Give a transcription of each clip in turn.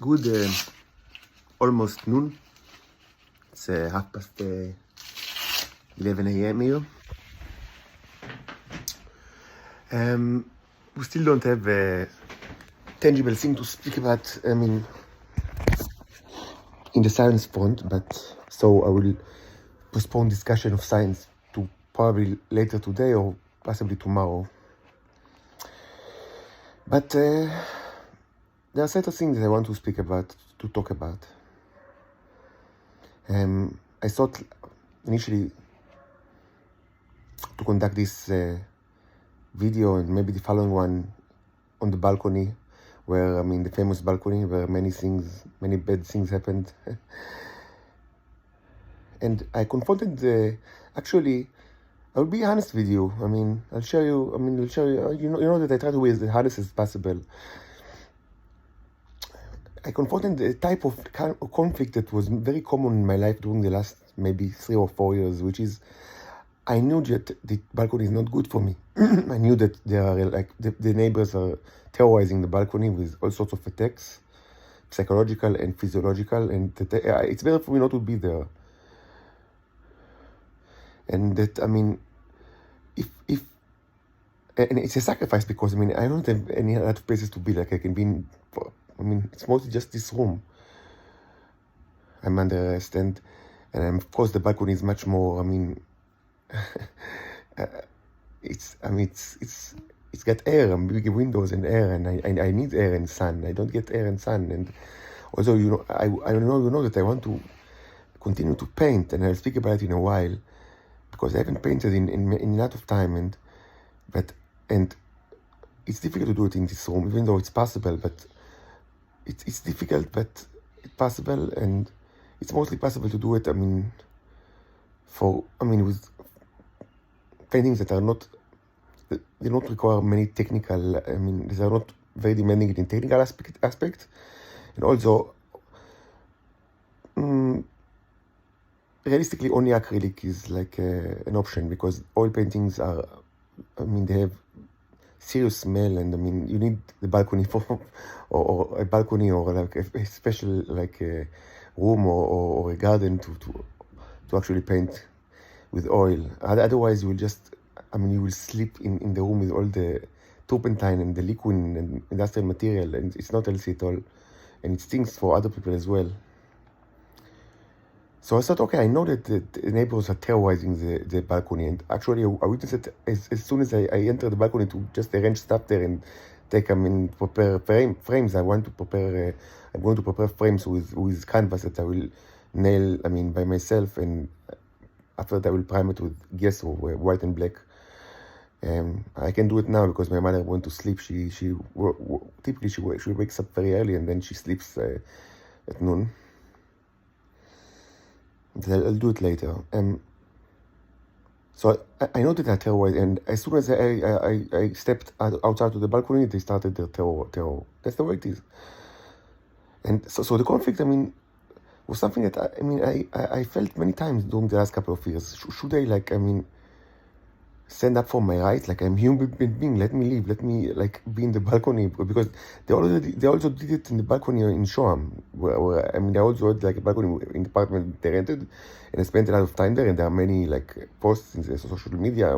Good, almost noon. It's 11 a.m. here. We still don't have a tangible thing to speak about, in the science front, but so I will postpone discussion of science to probably later today or possibly tomorrow. But there are certain things that I want to speak about, to talk about. I thought initially to conduct this video and maybe the following one on the balcony, where the famous balcony where many bad things happened. And I confronted actually, I'll be honest with you. I'll show you. You know that I try to be as honest as possible. I confronted a type of conflict that was very common in my life during the last maybe 3 or 4 years, which is I knew that the balcony is not good for me. I knew that there are the neighbors are terrorizing the balcony with all sorts of attacks, psychological and physiological, and it's better for me not to be there. And that if and it's a sacrifice because I don't have any other places to be. Like I can be in, it's mostly just this room. I'm under arrest, and of course the balcony is much more. It's got air, big windows and air, and I need air and sun. I don't get air and sun, and also I know that I want to continue to paint, and I'll speak about it in a while because I haven't painted in a lot of time, and it's difficult to do it in this room, even though it's possible, but it's difficult, but it's possible, and it's mostly possible to do it. With paintings that are not, they don't require many technical. They are not very demanding in technical aspect, and also, realistically, only acrylic is like an option because oil paintings are, they have serious smell, and you need the balcony for, or a balcony or like a special like a room or a garden to actually paint with oil. Otherwise, you will just, you will sleep in the room with all the turpentine and the liquid and industrial material, and it's not healthy at all, and it stinks for other people as well. So I thought, okay, I know that the neighbors are terrorizing the balcony, and actually I witnessed it as soon as I entered the balcony to just arrange stuff there and take, prepare frames. I'm going to prepare frames with canvas that I will nail, by myself, and after that I will prime it with gas or white and black. I can do it now because my mother went to sleep. She typically she wakes up very early and then she sleeps at noon. I'll do it later. So I know that they're terrorized, and as soon as I stepped outside to the balcony, they started their terror. That's the way it is. And so the conflict, was something that I felt many times during the last couple of years. Should I stand up for my rights? Like, I'm a human being. Let me live. Let me be in the balcony, because they also did it in the balcony in Shoam, where they also had a balcony in the apartment they rented, and I spent a lot of time there. And there are many posts in the social media,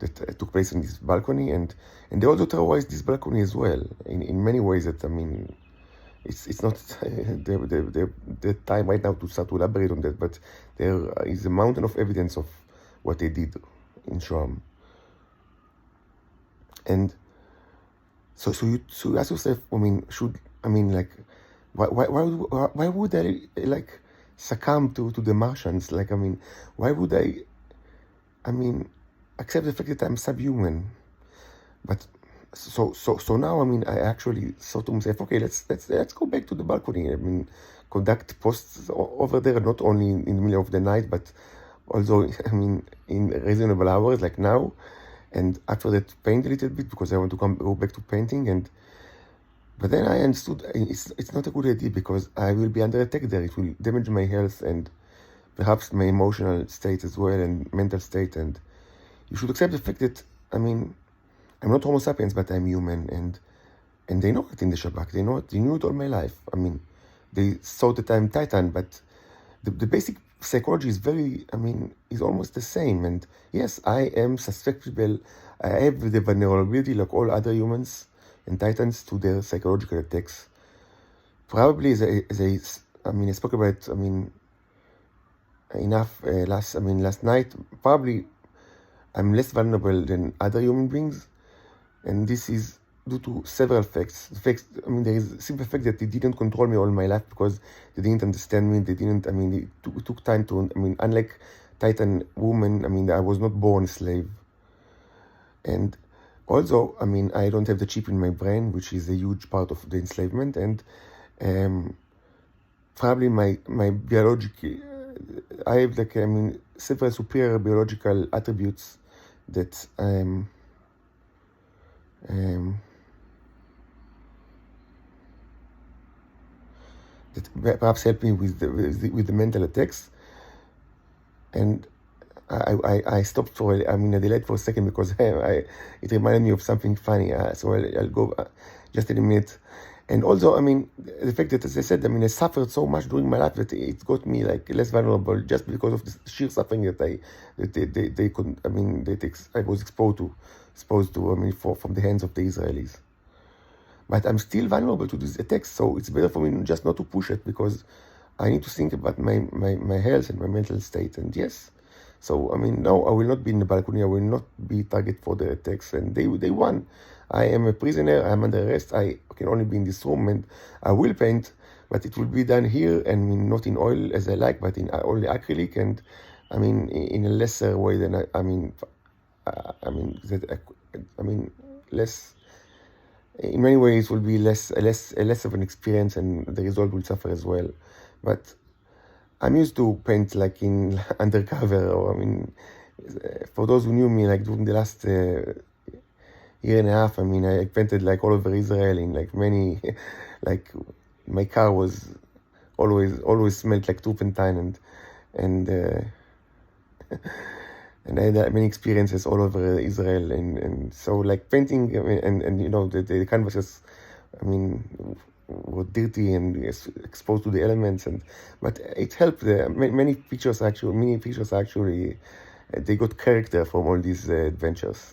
that took place in this balcony, and they also terrorized this balcony as well in many ways. That it's not the time right now to start to elaborate on that, but there is a mountain of evidence of what they did in Shoam. And so you ask yourself, why would I succumb to the Martians? Why would I accept the fact that I'm subhuman? But so now I actually thought to myself, okay, let's go back to the balcony. Conduct posts over there, not only in the middle of the night, but also in reasonable hours like now. And after that, paint a little bit because I want to go back to painting. But then I understood it's not a good idea because I will be under attack there. It will damage my health and perhaps my emotional state as well and mental state. And you should accept the fact that I'm not Homo sapiens, but I'm human, and And they know it in the Shabak. They know it. They knew it all my life. I mean, they thought that I'm Titan, but the basic psychology is is almost the same. And yes, I am susceptible. I have the vulnerability, like all other humans and Titans, to their psychological attacks. Probably, I spoke about, enough last night. Probably, I'm less vulnerable than other human beings, and this is due to several facts. There is a simple fact that they didn't control me all my life because they didn't understand me. They didn't. It took time to. Unlike Titan woman, I was not born a slave. And also, I don't have the chip in my brain, which is a huge part of the enslavement. And probably my biological, I have several superior biological attributes that that perhaps help me with the mental attacks. And I stopped I delayed for a second because it reminded me of something funny. So I'll go just in a minute. And also, the fact that, as I said, I suffered so much during my life that it got me less vulnerable just because of the sheer suffering that I was exposed to from the hands of the Israelis. But I'm still vulnerable to these attacks, so it's better for me just not to push it because I need to think about my health and my mental state. And yes, so no, I will not be in the balcony. I will not be target for the attacks. And they won. I am a prisoner. I'm under arrest. I can only be in this room, and I will paint, but it will be done here and not in oil as I like, but in only acrylic and in a lesser way than less. In many ways, will be less of an experience, and the result will suffer as well. But I'm used to paint in undercover, or for those who knew me during the last year and a half, I painted all over Israel in many, my car was always smelled like turpentine, and and I had many experiences all over Israel, and so painting, and the canvases, were dirty and exposed to the elements, but it helped. Many pictures actually, they got character from all these adventures.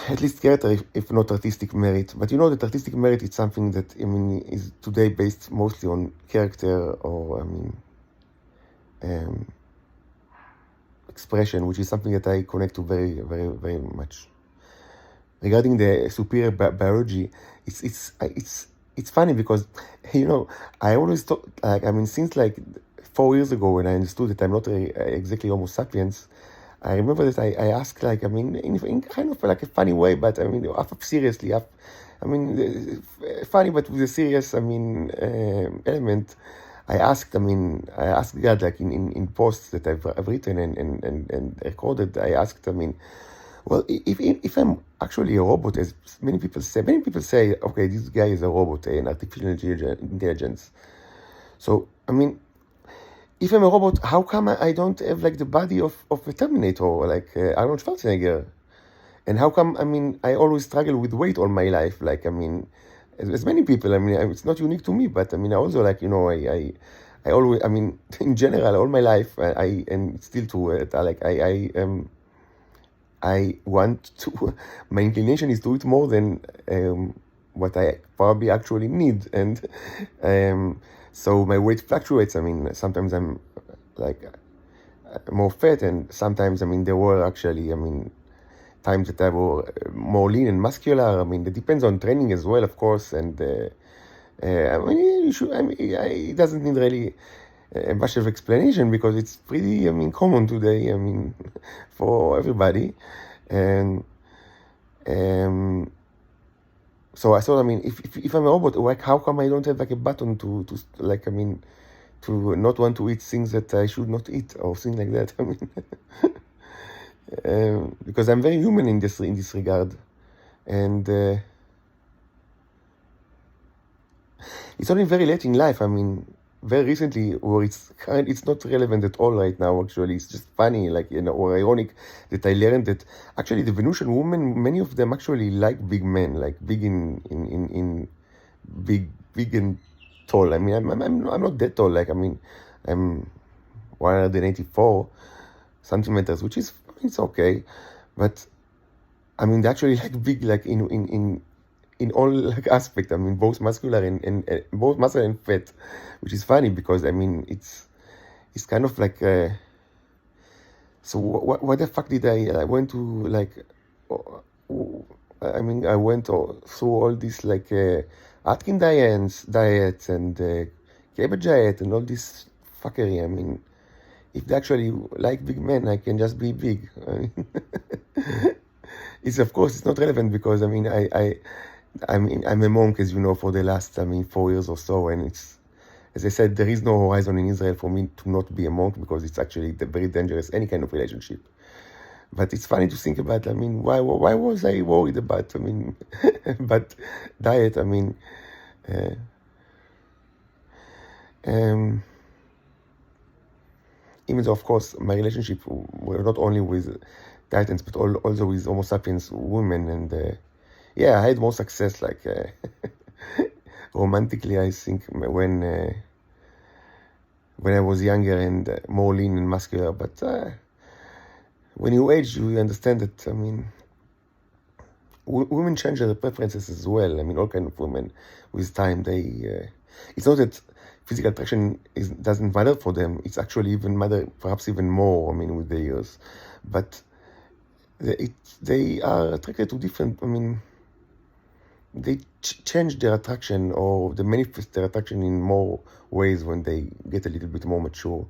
At least character, if not artistic merit. But that artistic merit is something that is today based mostly on character or expression, which is something that I connect to very, very, very much. Regarding the superior biology, it's funny because I always thought since 4 years ago when I understood that I'm not exactly Homo sapiens, I remember that I asked in kind of a funny way, but half seriously, funny but with a serious element. I asked God in posts that I've written and recorded. I asked well, if I'm actually a robot, as many people say, okay, this guy is a robot, an artificial intelligence. So if I'm a robot, how come I don't have the body of a Terminator, Arnold Schwarzenegger? And how come I always struggle with weight all my life? As many people, it's not unique to me, but I also I always, in general, all my life, and still true, I want to, my inclination is to eat more than what I probably actually need. And so my weight fluctuates. Sometimes I'm more fat, and sometimes, there were actually, times that I were more lean and muscular. It depends on training as well, of course. And it doesn't need really much of explanation because it's pretty, common today, for everybody. And so I thought, if I'm a robot, how come I don't have a button to not want to eat things that I should not eat or things like that? Because I'm very human in this regard, and it's only very late in life. very recently, or it's not relevant at all right now. Actually, it's just funny, like, or ironic, that I learned that actually the Venusian women, many of them actually like big men, like big in big and tall. I mean, I'm not that tall. Like, I mean, I'm 184 centimeters, which is, it's okay, but I mean, they actually like big, like in all like aspect. I mean, both muscular and both muscle and fat, which is funny because I mean it's kind of like so what the fuck did I went to like I mean I went through all these like Atkin diets and cabbage diet and all this fuckery. I mean, if they actually like big men, I can just be big. I mean, it's, of course, it's not relevant because I mean I'm a monk, as you know, for the last 4 years or so, and it's, as I said, there is no horizon in Israel for me to not be a monk because it's actually very dangerous, any kind of relationship. But it's funny to think about. I mean, why was I worried about? I mean, but diet. I mean, even though, of course, my relationship were not only with Titans, but also with Homo sapiens women, and yeah, I had more success, like romantically, I think, when I was younger and more lean and muscular. But when you age, you understand that. I mean, women change their preferences as well. I mean, all kind of women with time. They it's not that physical attraction doesn't matter for them. It's actually even matter, perhaps even more. I mean, with the years, but they are attracted to different. I mean, they change their attraction, or they manifest their attraction in more ways when they get a little bit more mature.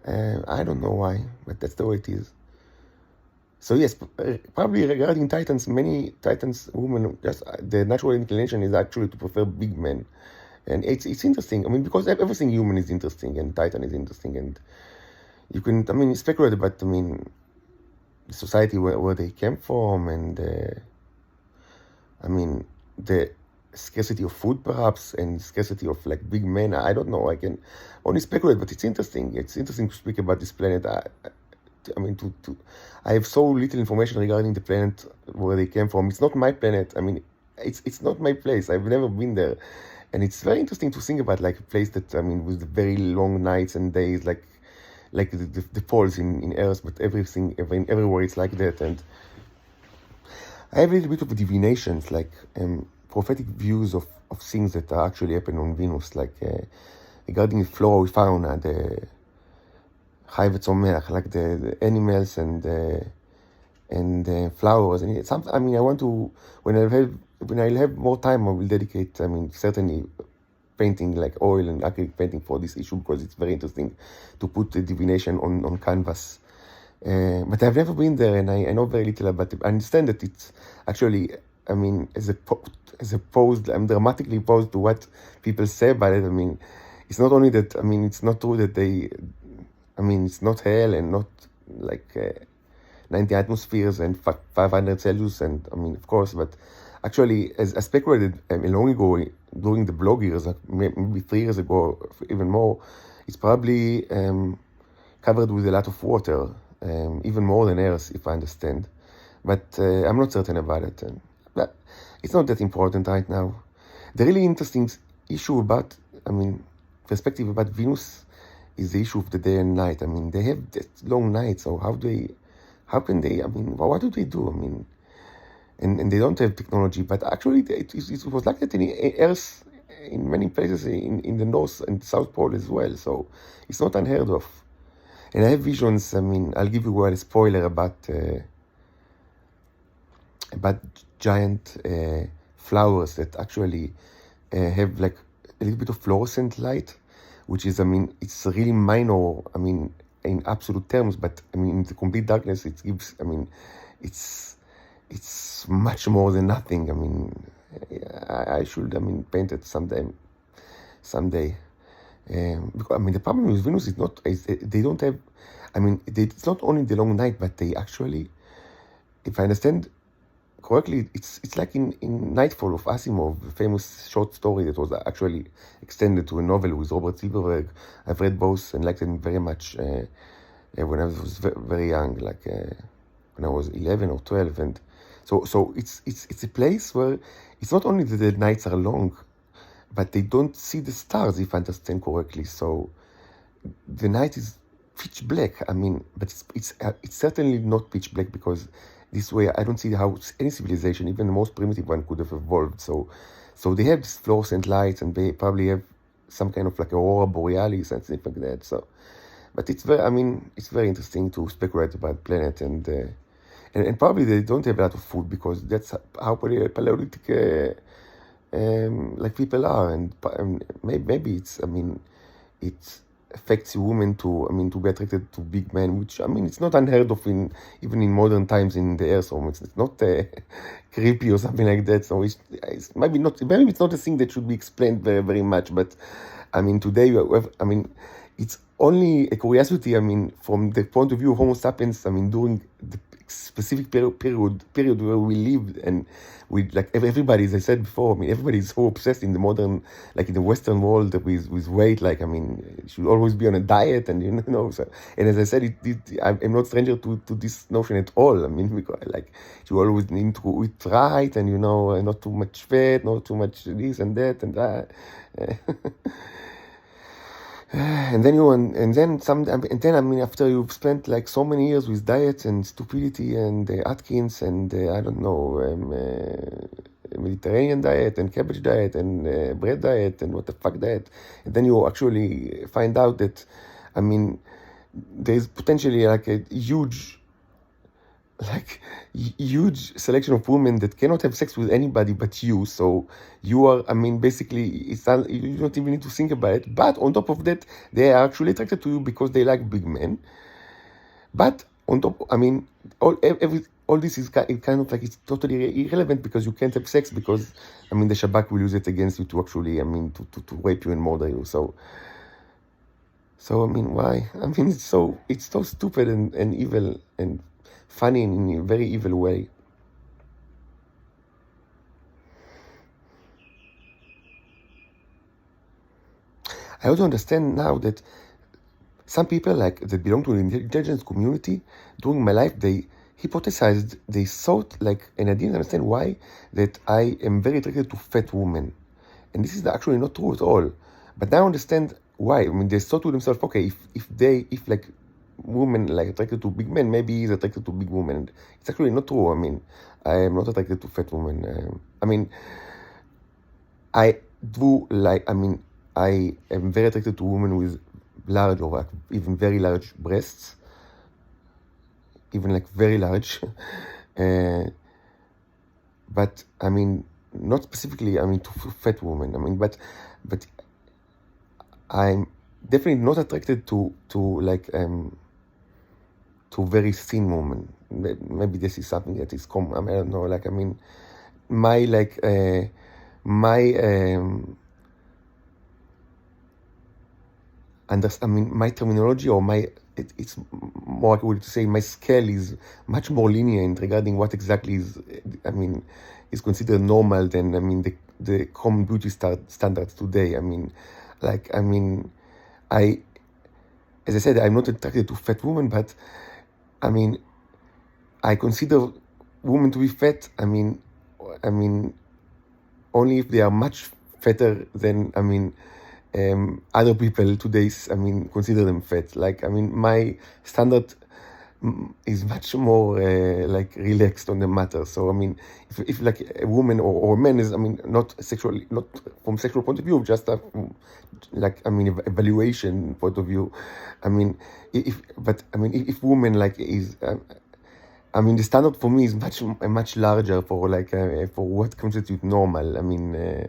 I don't know why, but that's the way it is. So yes, probably regarding Titans, many Titans women, just their natural inclination is actually to prefer big men. And it's interesting. I mean, because everything human is interesting, and Titan is interesting, and you can, I mean, speculate about, I mean, the society where they came from, and I mean, the scarcity of food, perhaps, and scarcity of like big men. I don't know. I can only speculate, but it's interesting. It's interesting to speak about this planet. I mean, I have so little information regarding the planet where they came from. It's not my planet. I mean, it's not my place. I've never been there, and it's very interesting to think about, like, a place that, I mean, with very long nights and days, like the poles in Earth, but everywhere it's like that. And I have a little bit of divinations, like prophetic views of things that are actually happening on Venus, like regarding the flora, fauna, the Chai v'Tzomeach, like the animals and flowers. And I mean, I want to, when I'll have more time, I will dedicate, I mean, certainly painting, like oil and acrylic painting, for this issue, because it's very interesting to put the divination on canvas. But I've never been there, and I know very little about it. I understand that it's actually, I mean, as opposed, I'm dramatically opposed to what people say about it. I mean, it's not only that, I mean, it's not true that I mean, it's not hell and not like 90 atmospheres and 500 Celsius, and I mean, of course, but actually, as I speculated long ago, during the blog years, like maybe 3 years ago, even more, it's probably covered with a lot of water, even more than Earth, if I understand. But I'm not certain about it. But it's not that important right now. The really interesting issue about, I mean, perspective about Venus is the issue of the day and night. I mean, they have that long nights, so how can they, I mean, what do they do? I mean, and they don't have technology, but actually it was like that in Earth, in many places in the North and South Pole as well, so it's not unheard of. And I have visions. I mean, I'll give you a spoiler about giant flowers that actually have like a little bit of fluorescent light, which is, I mean, it's really minor, I mean, in absolute terms, but I mean, in the complete darkness, it gives, I mean, it's much more than nothing. I mean, I should, I mean, paint it someday. Because, I mean, the problem with Venus is they don't have, I mean, it's not only the long night, but they actually, if I understand correctly, it's like in Nightfall of Asimov, the famous short story that was actually extended to a novel with Robert Silverberg. I've read both and liked them very much when I was very young, like when I was 11 or 12, and so it's a place where it's not only that the nights are long, but they don't see the stars, if I understand correctly. So the night is pitch black. I mean, but it's certainly not pitch black, because this way I don't see how any civilization, even the most primitive one, could have evolved. So they have this fluorescent lights, and they probably have some kind of like aurora borealis and things like that. So, but it's very, I mean, it's very interesting to speculate about planet, and probably they don't have a lot of food, because that's how Paleolithic like people are, and maybe it's, I mean, it affects women to, I mean, to be attracted to big men, which, I mean, it's not unheard of even in modern times in the Earth. So it's not creepy or something like that. So it's maybe it's not a thing that should be explained very, very much. But I mean, today I mean, it's only a curiosity. I mean, from the point of view of Homo sapiens, I mean, during the specific period where we lived, and we, like everybody, as I said before, I mean, everybody is so obsessed in the modern, like in the Western world, with weight. Like, I mean, you should always be on a diet, and you know. So, and as I said, I'm not stranger to this notion at all. I mean, because, like, you always need to eat right, and you know, not too much fat, not too much this and that and that. And then I mean, after you've spent like so many years with diets and stupidity and Atkins and I don't know, Mediterranean diet and cabbage diet and bread diet and what the fuck diet, and then you actually find out that, I mean, there's potentially like a huge selection of women that cannot have sex with anybody but you. So you are, I mean, basically, you don't even need to think about it. But on top of that, they are actually attracted to you because they like big men. But on top, I mean, all this is kind of like, it's totally irrelevant, because you can't have sex, because, I mean, the Shabak will use it against you to actually, I mean, to rape you and murder you. So I mean, why? I mean, it's so stupid and evil and funny in a very evil way. I also understand now that some people, like, that belong to the intelligence community, during my life, they hypothesized, they thought, like, and I didn't understand why, that I am very attracted to fat women. And this is actually not true at all. But now I understand why. I mean, they thought to themselves, okay, if like women like attracted to big men, maybe he's attracted to big women. It's actually not true. I mean, I am not attracted to fat women. I mean, I do like, I mean, I am very attracted to women with large or like even very large breasts, even like very large. But I mean, not specifically, I mean, to fat women. I mean, but I'm definitely not attracted to like to very thin women. Maybe this is something that is common. I mean, I don't know. Like, I mean, my like I mean, my terminology, or it's more accurate to say my scale is much more lenient regarding what exactly is, I mean, is considered normal than, I mean, the common beauty standards today. I mean, like, I mean, as I said, I'm not attracted to fat women, but I mean, I consider women to be fat. I mean, only if they are much fatter than, I mean, other people today, I mean, consider them fat. Like, I mean, my standard is much more like relaxed on the matter. So I mean, if like a woman or a man is, I mean, not from sexual point of view, just like, I mean, evaluation point of view. I mean, if woman like is, I mean, the standard for me is much larger for like for what constitutes normal. I mean.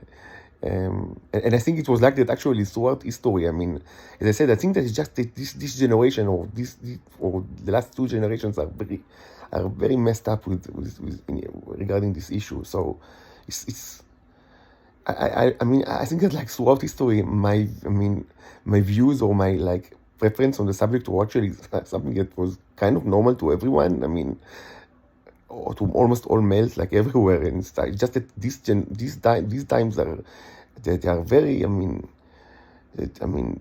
And I think it was like that actually throughout history. I mean, as I said, I think that it's just this generation, or the last two generations are very messed up with regarding this issue. So I mean, I think that like throughout history, my views or my like preference on the subject were actually something that was kind of normal to everyone. I mean, or to almost all males, like everywhere. And it's just that these times are they are very.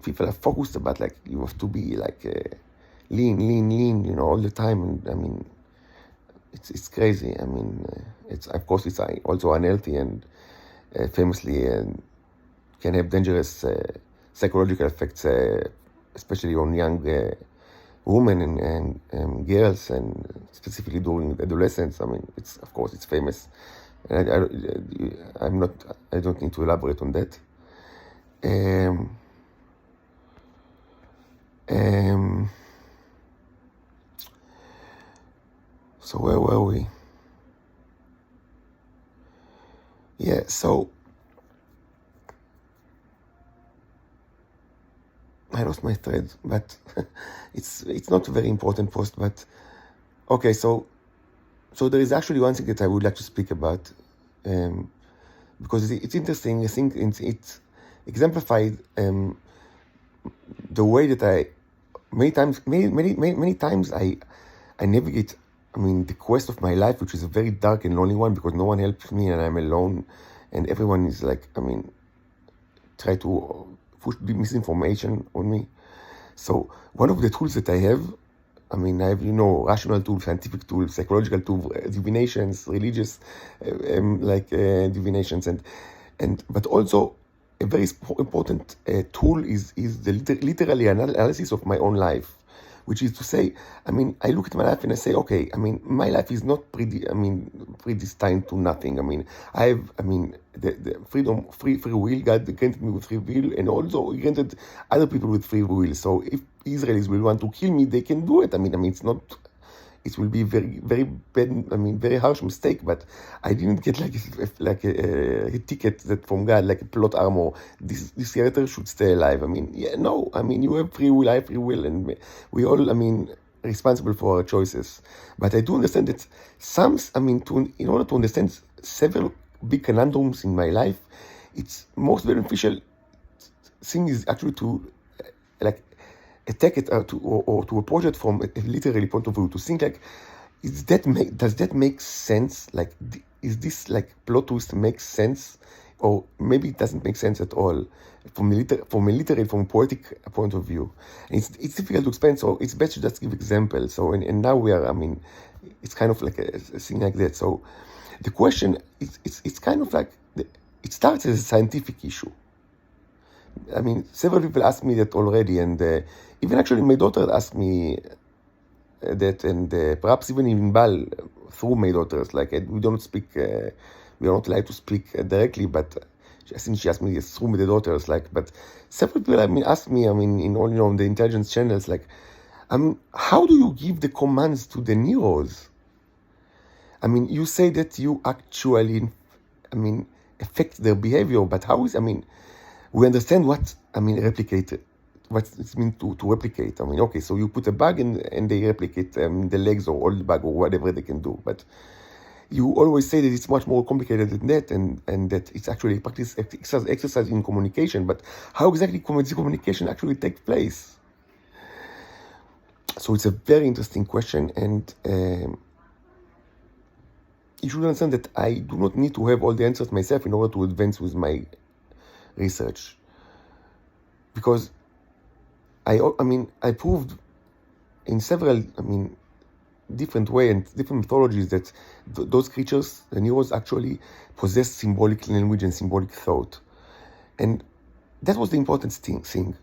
People are focused about like you have to be like lean, all the time. And it's crazy. It's of course it's also unhealthy and famously can have dangerous psychological effects, especially on young women and girls, and specifically during adolescence. It's of course it's famous, and I don't need to elaborate on that. So where were we? Yeah, so I lost my thread, but it's not a very important post. But okay, so there is actually one thing that I would like to speak about, because it's interesting. I think it's exemplified the way that many times I navigate. The quest of my life, which is a very dark and lonely one, because no one helps me and I'm alone, and everyone is like, try to push the misinformation on me. So one of the tools that I have, I have, rational tools, scientific tools, psychological tools, divinations, religious, divinations, but also a very important tool is the literally analysis of my own life, which is to say, I look at my life and I say, okay, my life is not predestined to nothing. I have, the freedom, free will. God granted me with free will, and also He granted other people with free will. So if Israelis will want to kill me, they can do it. It's not. It will be very, very bad. Very harsh mistake. But I didn't get like a ticket that from God, like a plot armor. This character should stay alive. No. You have free will. I have free will, and we all. Responsible for our choices. But I do understand that in order to understand several big conundrums in my life, it's most beneficial thing is actually to attack it or to approach it from a literary point of view, to think like, does that make sense? Like, is this like plot twist make sense, or maybe it doesn't make sense at all from a poetic point of view? And it's difficult to explain, so it's best to just give examples. So and now we are, it's kind of like a thing like that. So the question it's kind of like it starts as a scientific issue. Several people asked me that already, and even actually my daughter asked me that, and perhaps even in Bal through my daughters. Like, we don't speak, we are not allowed to speak directly, but I think she asked me this through the daughters. But several people asked me, in all the intelligence channels, like, how do you give the commands to the neurons? You say that you actually, affect their behavior, but how is, we understand what replicate, what it means to replicate. Okay, so you put a bug and they replicate the legs or all the bug or whatever they can do. But you always say that it's much more complicated than that, and that it's actually practice exercise in communication. But how exactly communication actually takes place? So it's a very interesting question, and you should understand that I do not need to have all the answers myself in order to advance with my research, because I proved in several different ways and different mythologies that those creatures, the neurons, actually possess symbolic language and symbolic thought, and that was the important thing.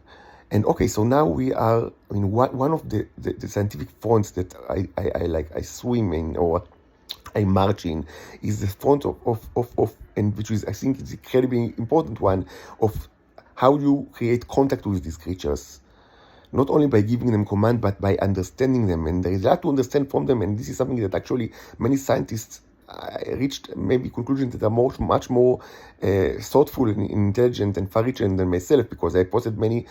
And okay, so now we are one of the scientific fronts that I swim in, or I march in, is the front of and which is, I think, it's incredibly important one, of how you create contact with these creatures, not only by giving them command, but by understanding them. And there is a lot to understand from them, and this is something that actually many scientists reached maybe conclusions that are much more thoughtful and intelligent and far-reaching than myself, because I posted many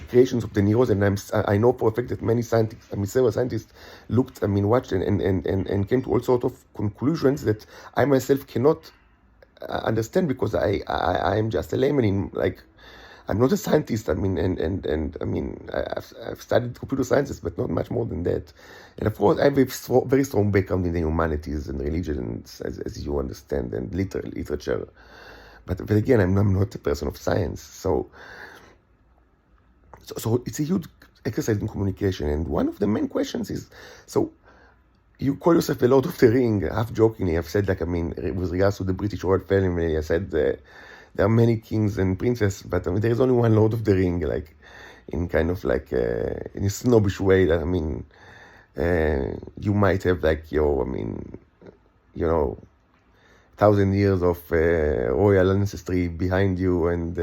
creations of the neurons, and I know for a fact that many scientists, several scientists looked, watched and came to all sorts of conclusions that I myself cannot understand, because I am just a layman in I'm not a scientist. I mean, and I mean, I've studied computer sciences, but not much more than that. And of course, I have a very strong background in the humanities and religion, as you understand, and literature. But again, I'm not a person of science. So it's a huge exercise in communication. And one of the main questions is, so you call yourself a Lord of the Ring, half jokingly. I've said, like, I mean, with regards to the British royal family, I said there are many kings and princes, but I mean, there is only one Lord of the Ring, like, in kind of like, in a snobbish way that, I mean, you might have like your, I mean, 1,000 years of royal ancestry behind you, and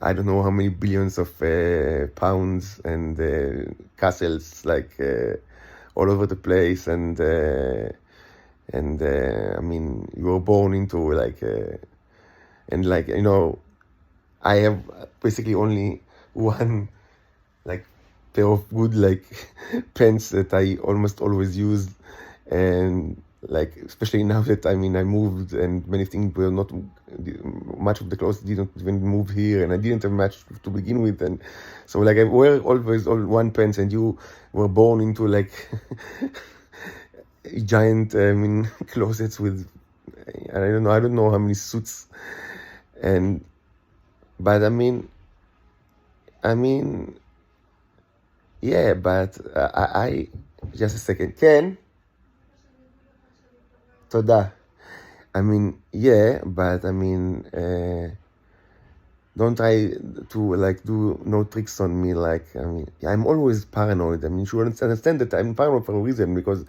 I don't know how many billions of pounds and castles, like, all over the place, and I mean, you were born into like, and like, I have basically only one like pair of good like pants that I almost always use, and like, especially now that I mean I moved and many things were not, much of the clothes didn't even move here, and I didn't have much to begin with, and so like I wear always all one pants, and you were born into like giant I mean closets with, I don't know how many suits, but I mean yeah, but I just a second, Ken. Toda. I mean, yeah, but I mean, don't try to like do no tricks on me. Like, I mean, I'm always paranoid. I mean, you should understand that I'm paranoid for a reason, because,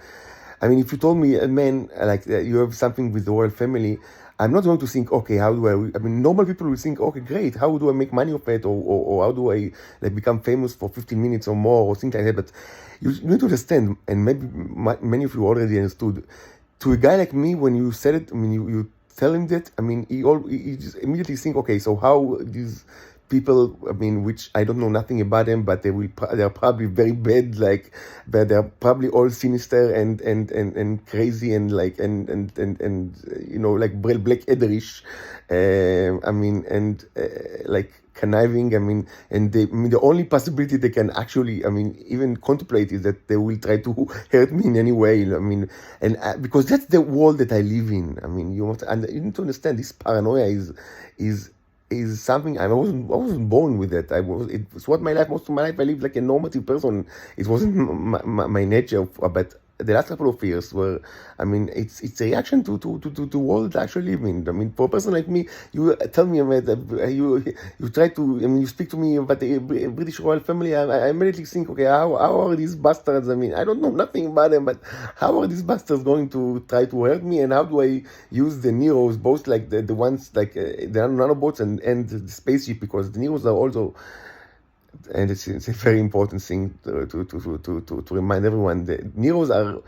I mean, if you told me, man, like you have something with the royal family, I'm not going to think, okay, how do I mean, normal people will think, okay, great, how do I make money of it, or how do I like become famous for 15 minutes or more, or things like that. But you need to understand, and maybe many of you already understood, to a guy like me, when you said it, I mean, you tell him that, I mean, he just immediately think, okay, so how these people, I mean, which I don't know nothing about them, but they're probably very bad, like, but they're probably all sinister and crazy, and like, and like Blackaderish, I mean, and like conniving, I mean, and the only possibility they can actually, I mean, even contemplate is that they will try to hurt me in any way, I mean, and because that's the world that I live in. I mean, you need to understand, this paranoia is something I wasn't born with it. It's what most of my life I lived like a normative person. It wasn't my nature, but the last couple of years were, I mean, it's a reaction to the world I actually live in. I mean, for a person like me, you tell me about you try to, I mean, you speak to me about the British royal family, I immediately think, okay, how are these bastards? I mean, I don't know nothing about them, but how are these bastards going to try to hurt me? And how do I use the Neros, both like the ones like the nanobots and the spaceship, because the Neros are also, and it's a very important thing to remind everyone. The Neros are,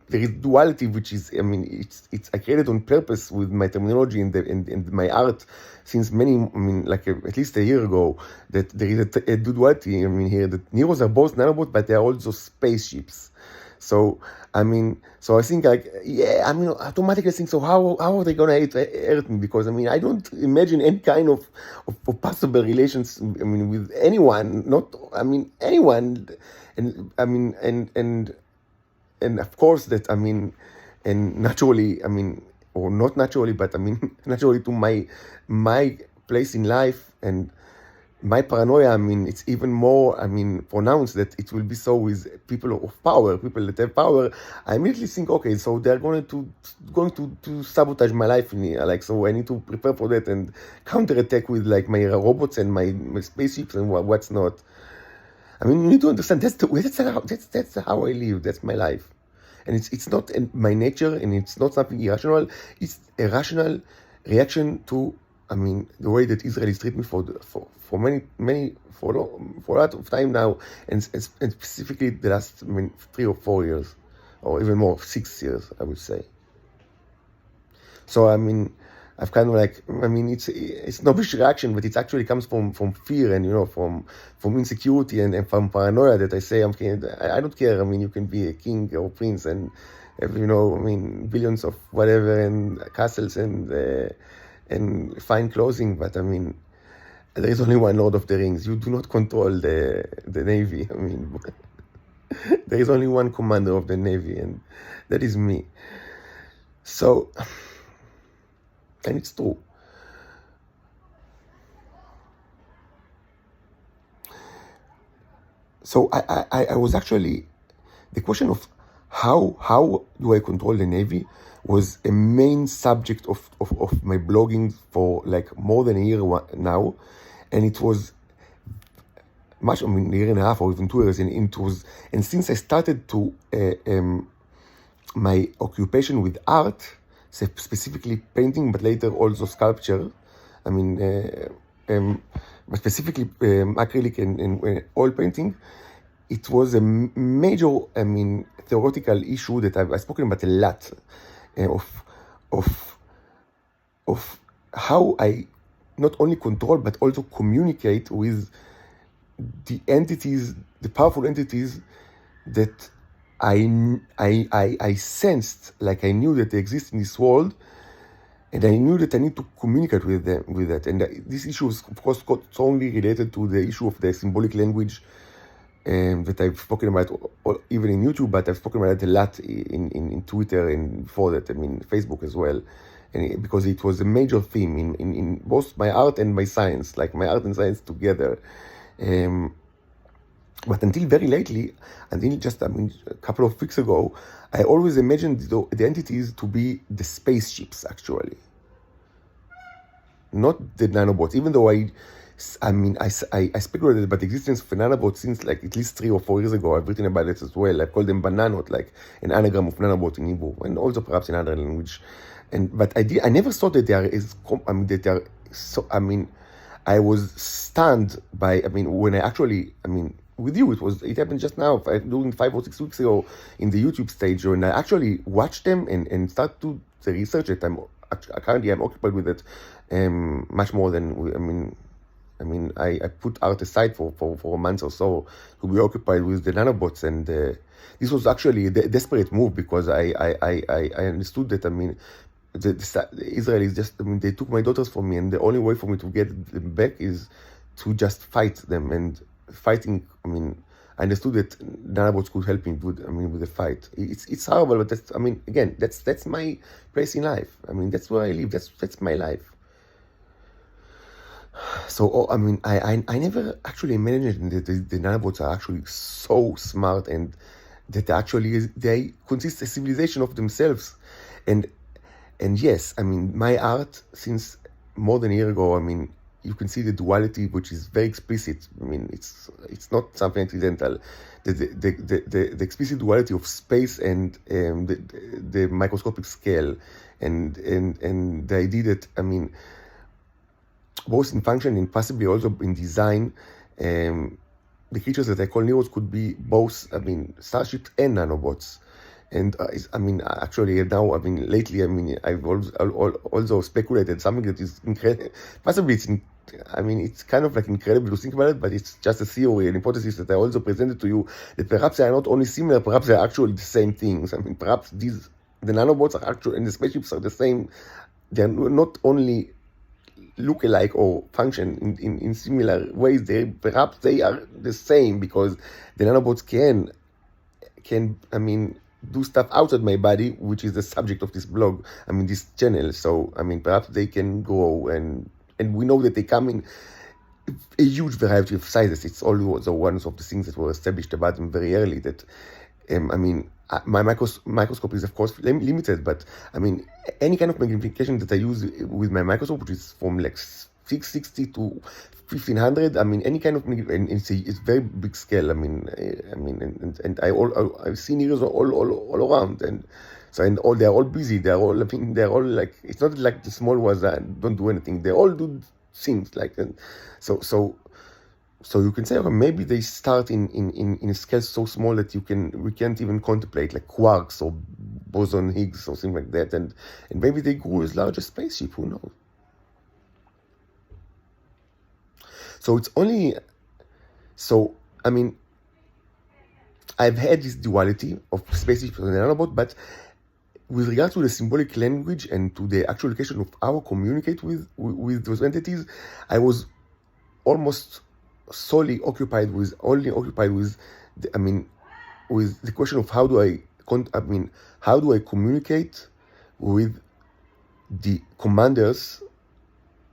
there is duality, which is, I mean, it's I created on purpose with my terminology and my art since many, I mean, like at least a year ago, that there is a duality. I mean, here that Neros are both nanobots, but they are also spaceships. So I mean, so I think like, yeah, I mean, automatically think, so how are they gonna hurt me? Because I mean, I don't imagine any kind of possible relations, I mean, with anyone, not, I mean, anyone, and I mean, and of course that, I mean, and naturally, I mean, or not naturally, but I mean, naturally to my place in life and my paranoia, I mean, it's even more, I mean, pronounced that it will be so with people of power, people that have power. I immediately think, okay, so they're going to sabotage my life, like, so I need to prepare for that and counterattack with like my robots and my spaceships and what's not. I mean, you need to understand, that's how I live, that's my life. And it's not my nature, and it's not something irrational, it's a rational reaction to, I mean, the way that Israelis treat me for a lot of time now, and specifically the last, I mean, 3 or 4 years, or even more, 6 years, I would say. So I mean, I've kind of like, I mean, it's not a reaction, but it actually comes from fear and from insecurity and from paranoia, that I say, I don't care. I mean, you can be a king or prince and have, I mean, billions of whatever and castles and fine clothing, but I mean, there is only one Lord of the Rings. You do not control the Navy. I mean, there is only one commander of the Navy, and that is me. So, and it's true. So I was actually, the question of how do I control the Navy was a main subject of my blogging for like more than a year now, and it was much, I mean, a year and a half or even 2 years, and it was, and since I started to my occupation with art, specifically painting, but later also sculpture, I mean, but specifically acrylic and oil painting, it was a major, I mean, theoretical issue that I've spoken about a lot, of how I not only control but also communicate with the entities, the powerful entities that I sensed, like I knew that they exist in this world, and I knew that I need to communicate with them, with that. And this issue is, of course, strongly related to the issue of the symbolic language that I've spoken about, even in YouTube, but I've spoken about it a lot in Twitter and before that, I mean, Facebook as well. And because it was a major theme in both my art and my science, like my art and science together. But until very lately, until just, I mean, a couple of weeks ago, I always imagined the entities to be the spaceships, actually. Not the nanobots, even though I speculated about the existence of a nanobot since like at least 3 or 4 years ago. I've written about it as well. I called them bananot, like an anagram of nanobot in Hebrew, and also perhaps in other language. But I never thought that they are that they are so. I mean, I was stunned by. I mean, when I actually, I mean, with you, it happened just now, during 5 or 6 weeks ago in the YouTube stage, when I actually watched them and start to the research that currently I'm occupied with it, much more than I put art aside for a month or so to be occupied with the nanobots, and this was actually a desperate move because I understood that, I mean, the Israelis just, I mean, they took my daughters from me, and the only way for me to get them back is to just fight them. And fighting, I mean, I understood that nanobots could help me with the fight. It's horrible, but that's, I mean, again, that's my place in life. I mean, that's where I live. That's my life. So, I mean, I never actually imagined that the nanobots are actually so smart, and that they consist a civilization of themselves. And yes, I mean, my art since more than a year ago, I mean, you can see the duality, which is very explicit. I mean, it's not something accidental. The explicit duality of space and the microscopic scale, and the idea that, I mean, both in function and possibly also in design, the creatures that I call neros could be both, I mean, starships and nanobots. And I mean, actually now, I mean, lately, I mean, I've also speculated something that is incredible. Possibly it's kind of like incredible to think about it, but it's just a theory, an hypothesis that I also presented to you, that perhaps they are not only similar, perhaps they are actually the same things. I mean, perhaps the nanobots are actually, and the spaceships are the same. They are not only look alike or function in similar ways, perhaps they are the same, because the nanobots can I mean, do stuff outside my body, which is the subject of this blog, I mean, this channel. So, I mean, perhaps they can go, and we know that they come in a huge variety of sizes. It's also one of the things that were established about them very early, that, I mean, my microscope is, of course, limited, but, I mean, any kind of magnification that I use with my microscope, which is from like 660 to 1500, I mean, any kind of, and it's very big scale. I mean, I've seen heroes all around, and so, and they're all busy. They're all like, it's not like the small ones that don't do anything. They all do things like, and so you can say, okay, maybe they start in a scale so small that we can't even contemplate, like quarks or boson Higgs or something like that, and maybe they grew as large as spaceship. Who knows? So it's only, so, I mean, I've had this duality of spaceship and nanobot, but with regard to the symbolic language and to the actual location of how to communicate with those entities, I was almost solely occupied with with the question of how do I communicate with the commanders.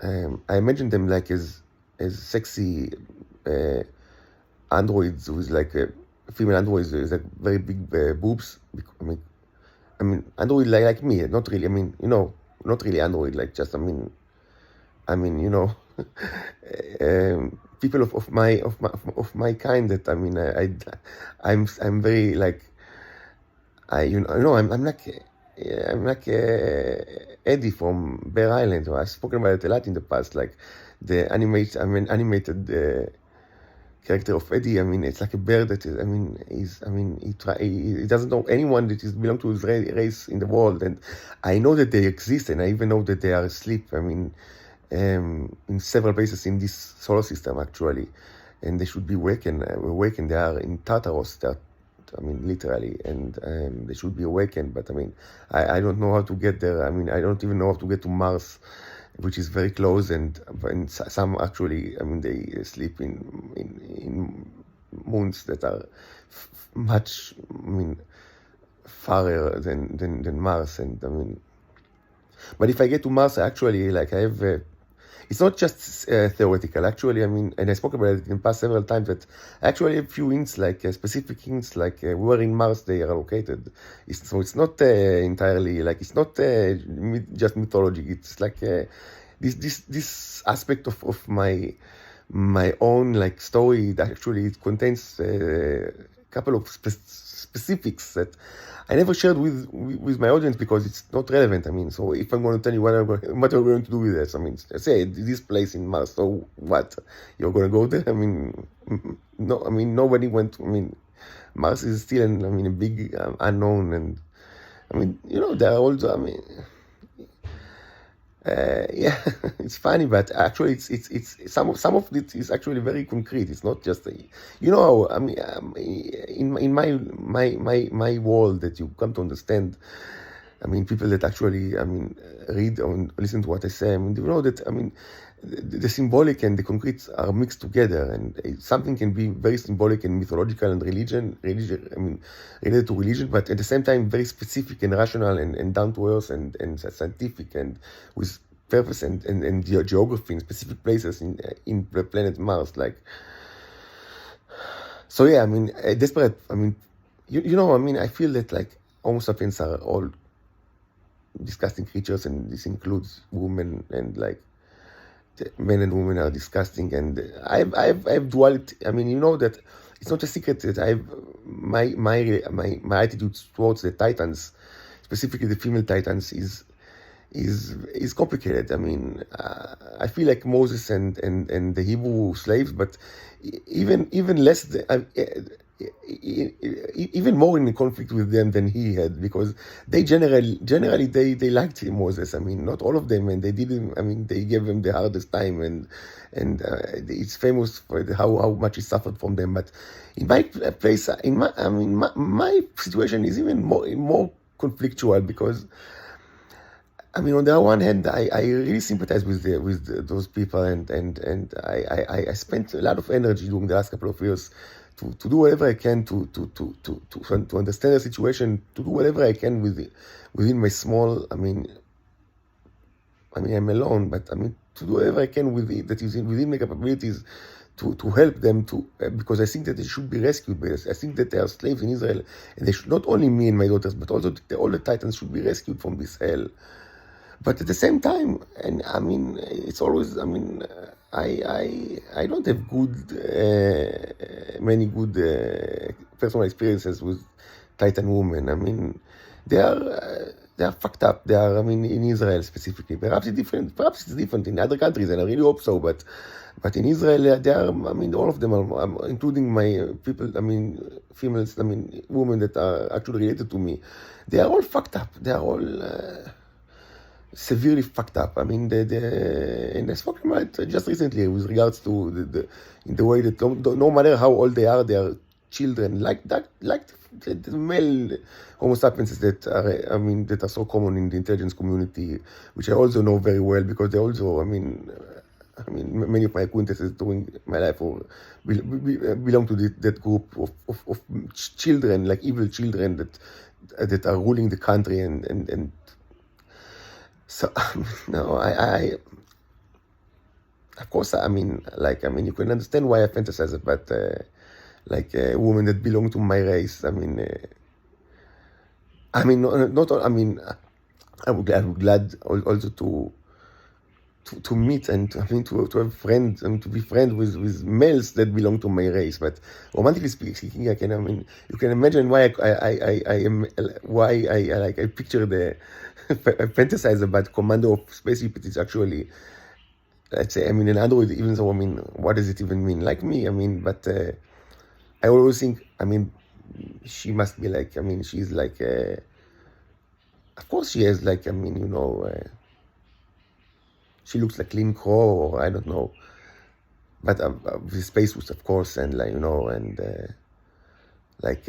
I imagine them like as sexy androids with like female androids with like very big boobs. Android like me, not really. Not really android, like just people of my kind that I'm very like I'm like Eddie from Bear Island. I've spoken about it a lot in the past, like the animated character of Eddie. It's like a bear that is. He doesn't know anyone that belong to his race in the world, and I know that they exist, and I even know that they are asleep. In several places in this solar system actually, and they should be awakened. They are in Tartaros. Literally, and they should be awakened. But I don't know how to get there. I don't even know how to get to Mars, which is very close, and some actually, they sleep in moons that are much, farther than Mars, and but if I get to Mars, actually, like I have. It's not just theoretical, actually. And I spoke about it in the past several times, that actually a few hints, like specific hints, like where in Mars they are located. So it's not entirely, like, it's not just mythology. It's like this aspect of my own, like, story that actually it contains a couple of specifics that I never shared with my audience because it's not relevant. So if I'm going to tell you what I'm going to do with this, say this place in Mars, so what? You're going to go there? No. Nobody went. Mars is still a big unknown, and there are also. Yeah, it's funny, but actually, it's some of it is actually very concrete. It's not just in my world that you come to understand. People that actually read or listen to what I say. That the symbolic and the concrete are mixed together, and something can be very symbolic and mythological and religion, related to religion, but at the same time very specific and rational and down to earth and scientific and with purpose and geography in specific places in the planet Mars. Like, so yeah, desperate. I feel that like Homo sapiens are all disgusting creatures, and this includes women, and like men and women are disgusting, and I have duality. That it's not a secret that I have my attitude towards the Titans, specifically the female Titans, is complicated. I feel like Moses and the Hebrew slaves, but even less. Even more in conflict with them than he had, because they generally they liked Moses. Not all of them, and they didn't. They gave him the hardest time, and it's famous for how much he suffered from them. But in my place, my situation is even more conflictual, because on the one hand, I really sympathize with those people, and I spent a lot of energy during the last couple of years to do whatever I can to understand the situation, to do whatever I can within my small. I'm alone, but to do whatever I can within my capabilities to help them because I think that they should be rescued. I think that they are slaves in Israel, and they should, not only me and my daughters, but also all the Titans should be rescued from this hell. But at the same time, and it's always, I don't have many good personal experiences with Titan women. They are fucked up. They are, in Israel specifically. Perhaps it's different in other countries, and I really hope so. But in Israel, they are, all of them are, including my people, females, women that are actually related to me. They are all fucked up. They are all severely fucked up. And I spoke about it just recently with regards to the way that no matter how old they are children, like the male Homo sapiens that are so common in the intelligence community, which I also know very well, because they also, I mean, many of my acquaintances during my life belong to that group of children, like evil children that are ruling the country, and so no, I of course, I mean, you can understand why I fantasize about like a woman that belong to my race. Not I mean, I'm glad also to meet and to have friends and to be friends with males that belong to my race. But romantically speaking, you can imagine why I am why I picture the I fantasize about commander of spaceship. It is actually, let's say, an android. Even though, what does it even mean? Like me, but I always think, she must be like, she's like, of course she has like, she looks like Lynn Crow, or I don't know, but with space suits, of course, and like, and like,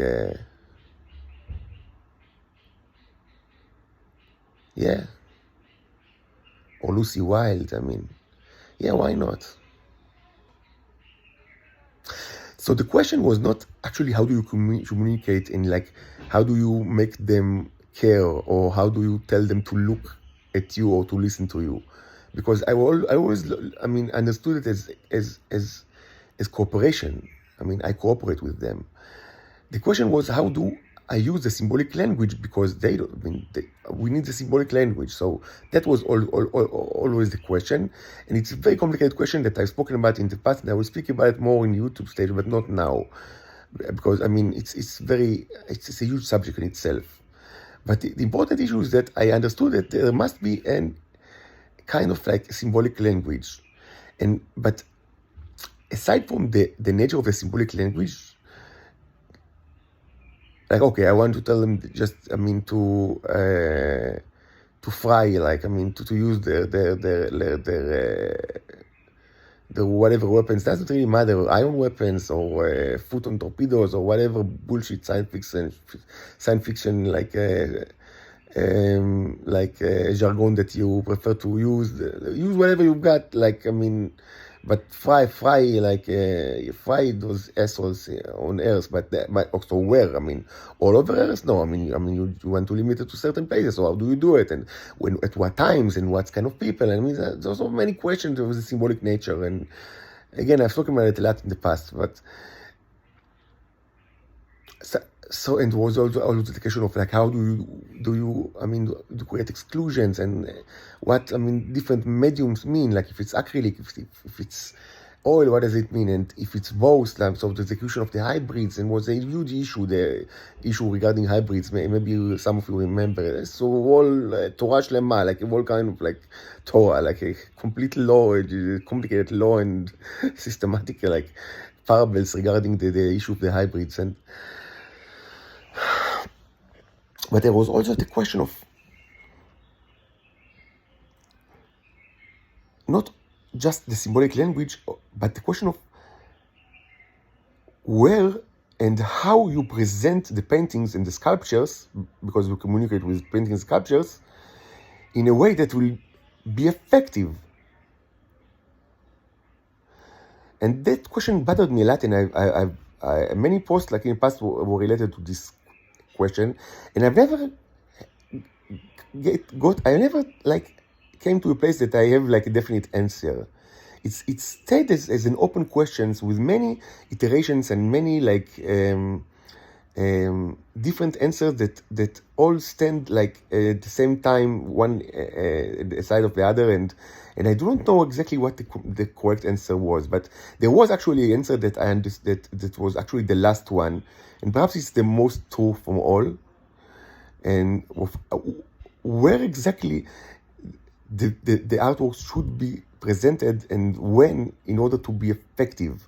yeah, or Lucy Wilde. Yeah, why not? So the question was not actually how do you communicate, and like how do you make them care, or how do you tell them to look at you or to listen to you, because I always understood it as cooperation. I cooperate with them. The question was, how do I use the symbolic language, because they don't. We need the symbolic language. So that was always the question, and it's a very complicated question that I've spoken about in the past, and I will speak about it more in YouTube stage, but not now, because it's a huge subject in itself. But the important issue is that I understood that there must be a kind of like symbolic language, but aside from the nature of the symbolic language, like, okay, I want to tell them just, to fry, like, to use their whatever weapons. Doesn't really matter, iron weapons or photon torpedoes or whatever bullshit science fiction, jargon that you prefer to use. Use whatever you've got, but fry those assholes on Earth, but also where? All over Earth? No, you want to limit it to certain places. So how do you do it? And when, at what times, and what kind of people? There's so many questions of the symbolic nature. And again, I've spoken about it a lot in the past, but so and it was also the question of like, how do you create exclusions, and what different mediums mean, like if it's acrylic, if it's oil, what does it mean, and if it's both, like, so the execution of the hybrids, and was a huge issue, the issue regarding hybrids. Maybe some of you remember. So all Torah Shlema, like a whole kind of like Torah, like a complete law, a complicated law, and systematic like parables regarding the issue of the hybrids. But there was also the question of not just the symbolic language, but the question of where and how you present the paintings and the sculptures, because we communicate with paintings and sculptures, in a way that will be effective. And that question bothered me a lot, and I many posts like in the past were related to this question, and I've never came to a place that I have like a definite answer. It's stayed as an open questions with many iterations and many different answers that all stand like at the same time, one side of the other, and I do not know exactly what the correct answer was, but there was actually an answer that I understood that was actually the last one, and perhaps it's the most true from all, and where exactly the artwork should be presented and when, in order to be effective.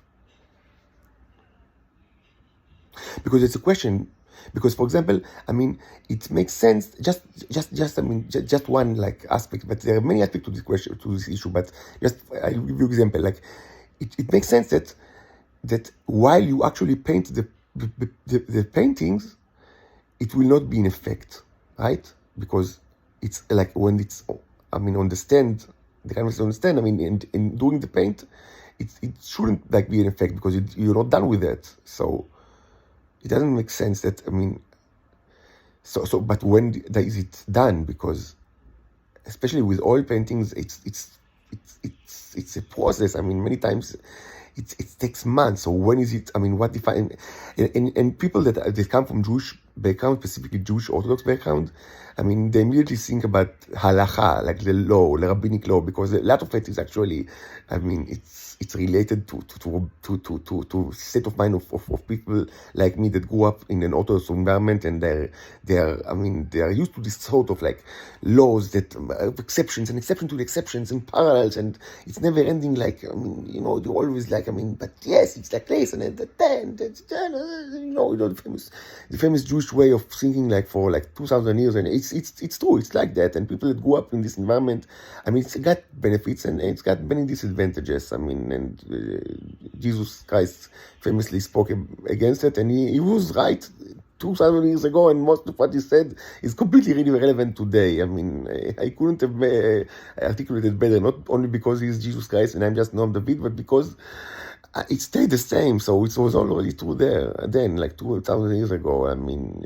Because it's a question. Because, for example, it makes sense. Just one like aspect, but there are many aspects to this question, to this issue. But just I'll give you an example. Like, it makes sense that while you actually paint the paintings, it will not be in effect, right? Because it's like when it's on the stand, they can't understand. I mean, in doing the paint, it shouldn't like be an effect because you're not done with that. So it doesn't make sense that, I mean, but when is it done? Because especially with oil paintings, it's a process. I mean, many times it takes months. So when is it? I mean, what define and people that come from Jewish background, specifically Jewish Orthodox background, I mean, they immediately think about halacha, like the law, the rabbinic law, because a lot of it is actually, I mean, it's related to state of mind of people like me that grew up in an Orthodox environment, and they're used to this sort of like laws that exceptions and exception to the exceptions and parallels, and it's never ending. Like, I mean, you always like, I mean, but yes, it's like this and then the famous Jewish way of thinking, like for like 2,000 years, and it's true. It's like that, and people that grew up in this environment, I mean, it's got benefits and it's got many disadvantages. I mean, and Jesus Christ famously spoke against it, and he was right 2,000 years ago, and most of what he said is completely really relevant today. I mean, I couldn't have articulated better, not only because he's Jesus Christ and I'm just Noam David, but because it stayed the same. So it was already true there then, like 2,000 years ago. I mean,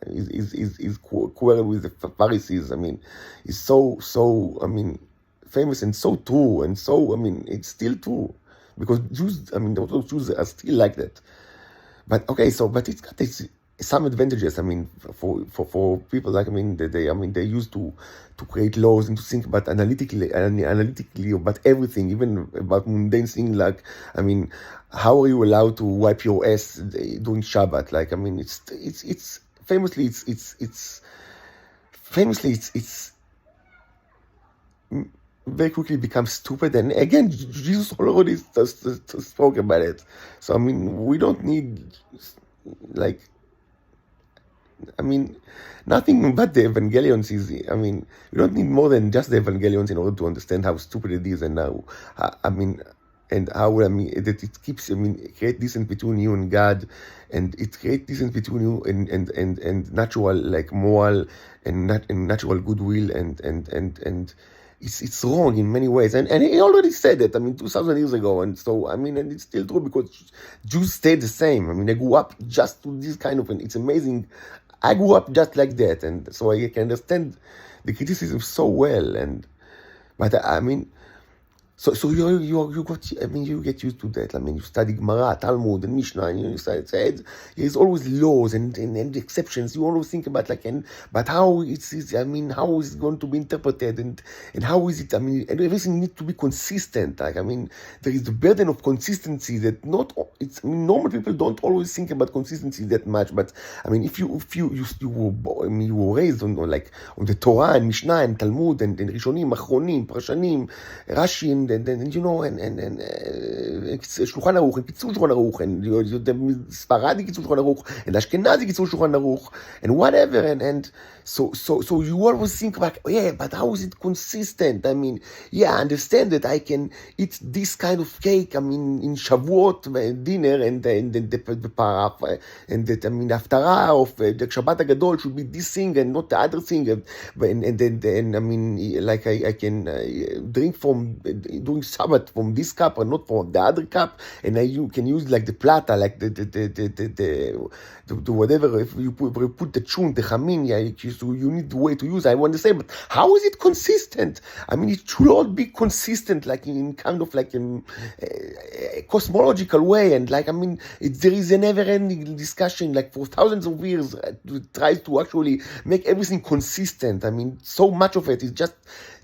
his quarrel with the Pharisees, I mean, is so I mean, famous and so true, and so, I mean, it's still true, because Jews, I mean, the Orthodox Jews are still like that. But okay, but it's got some advantages. I mean, for people like, I mean, they used to create laws and to think about analytically about everything, even about mundane things like, I mean, how are you allowed to wipe your ass during Shabbat? Like, I mean, it's famously very quickly becomes stupid. And again, Jesus already spoke about it. So, I mean, we don't need, like, I mean, nothing but the Evangelions is, I mean, we don't need more than just the Evangelions in order to understand how stupid it is, and how, I mean, and how, I mean, that it keeps, I mean, create distance between you and God, and it creates distance between you and natural, like, moral and natural goodwill, and it's wrong in many ways, and he already said it, I mean, 2,000 years ago, and so, I mean, and it's still true, because Jews stayed the same. I mean, they grew up just to this kind of, and it's amazing. I grew up just like that, and so I can understand the criticism so well, but I mean, so you got, I mean, you get used to that. I mean, you study Gemara, Talmud, and Mishnah, and you said there's always laws and exceptions. You always think about, like, but how it's I mean, how is it going to be interpreted, and how is it? I mean, and everything needs to be consistent. Like, I mean, there is the burden of consistency that I mean, normal people don't always think about consistency that much. But I mean, if you were raised on the Torah and Mishnah and Talmud and Rishonim, Achronim, Parashanim, Rashi, and you know, and Shulchan Aruch, and Kitzur Shulchan Aruch, and the Sfaradi Kitzur Shulchan Aruch, and Ashkenazi Kitzur Shulchan Aruch, and whatever, and so you always think back, yeah, but how is it consistent? I mean, yeah, I understand that I can eat this kind of cake, I mean, in Shavuot dinner, and the paraf, and that, I mean, Haftarah of the Shabbat Hagadol should be this thing and not the other thing, and I mean, like, I can drink from doing Shabbat from this cup and not from the other cup, and you can use like the plata, like the whatever. If you put the chun, the chamin, yeah, so you need the way to use. I want to say, but how is it consistent? I mean, it should all be consistent, like in kind of like in a cosmological way, and like, I mean, there is a never-ending discussion, like for thousands of years, tries to actually make everything consistent. I mean, so much of it is just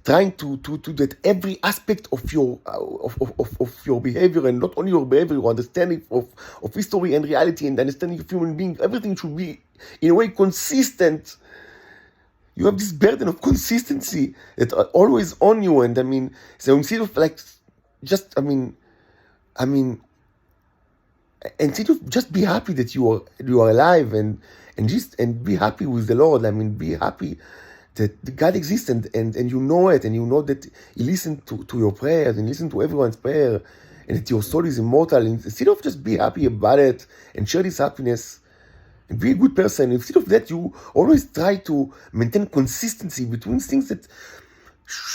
trying to that every aspect of your behavior, and not only your behavior, your understanding of history and reality and understanding of human being, everything should be in a way consistent. You have this burden of consistency that are always on you, and I mean, so instead of like just, I mean, instead of just be happy that you are alive, and be happy with the Lord. I mean, be happy that God exists, and you know it, and you know that He listened to your prayers and listened to everyone's prayer, and that your soul is immortal. Instead of just be happy about it and share this happiness and be a good person, instead of that, you always try to maintain consistency between things that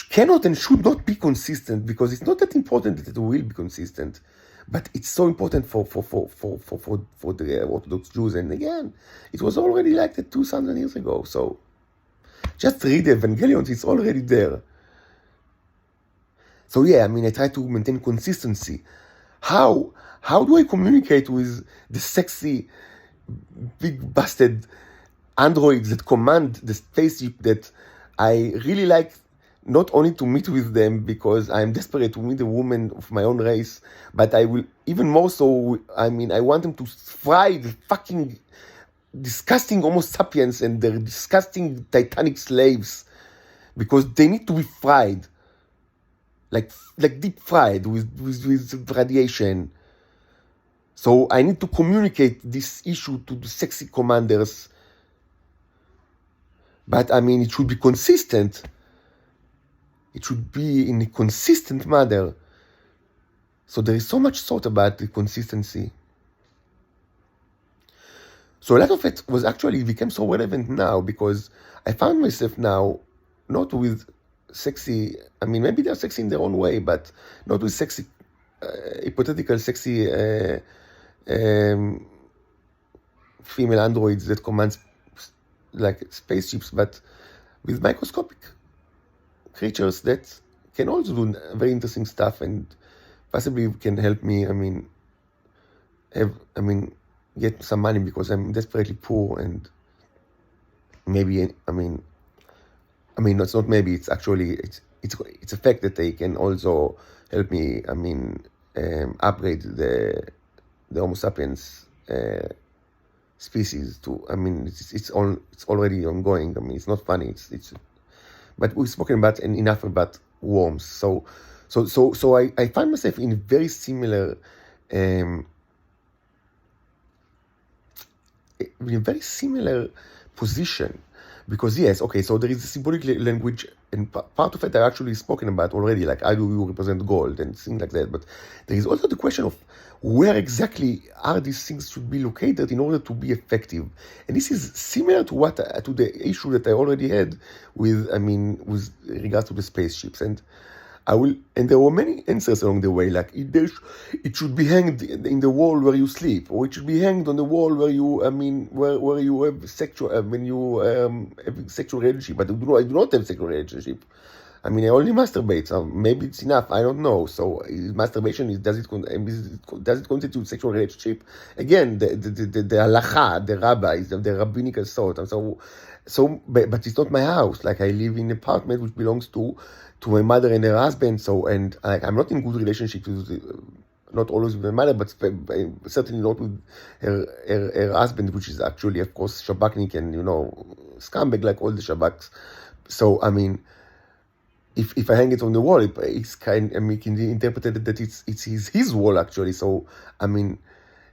cannot and should not be consistent, because it's not that important that it will be consistent, but it's so important for the Orthodox Jews. And again, it was already like that 2,000 years ago. So just read the Evangelion, it's already there. So yeah, I mean, I try to maintain consistency. How do I communicate with the sexy, big busted androids that command the spaceship that I really like, not only to meet with them because I'm desperate to meet a woman of my own race, but I will even more so, I mean, I want them to fry the fucking disgusting Homo sapiens and their disgusting Titanic slaves, because they need to be fried. Like deep fried with radiation. So I need to communicate this issue to the sexy commanders. But I mean, it should be consistent. It should be in a consistent manner. So there is so much thought about the consistency. So a lot of it was actually became so relevant now, because I found myself now not with sexy, I mean, maybe they're sexy in their own way, but not with sexy, hypothetical sexy female androids that command like spaceships, but with microscopic creatures that can also do very interesting stuff and possibly can help me, get some money, because I'm desperately poor, and maybe, it's not maybe, it's actually, it's a fact that they can also help me, upgrade the Homo sapiens species to, it's already ongoing. It's not funny, but we've spoken about enough about worms. So I find myself in a very similar, position, because yes, okay, so there is a symbolic language, and part of it I actually spoken about already, like how do you represent gold and things like that. But there is also the question of where exactly are these things should be located in order to be effective. And this is similar to to the issue that I already had with regards to the spaceships. And there were many answers along the way, like it should be hanged in the wall where you sleep, or it should be hanged on the wall where you, where you have sexual, when you have sexual relationship. But I do not have sexual relationship. I only masturbate. So maybe it's enough. I don't know. So masturbation does it constitute sexual relationship? Again, the halacha, the rabbis, the rabbinical thought. But it's not my house. Like, I live in an apartment which belongs to my mother and her husband. So, and I'm not in good relationship with, not always with my mother, but certainly not with her husband, which is actually, of course, Shabaknik and, scumbag like all the Shabaks. So, if I hang it on the wall, it's can be interpreted that it's his wall actually. So,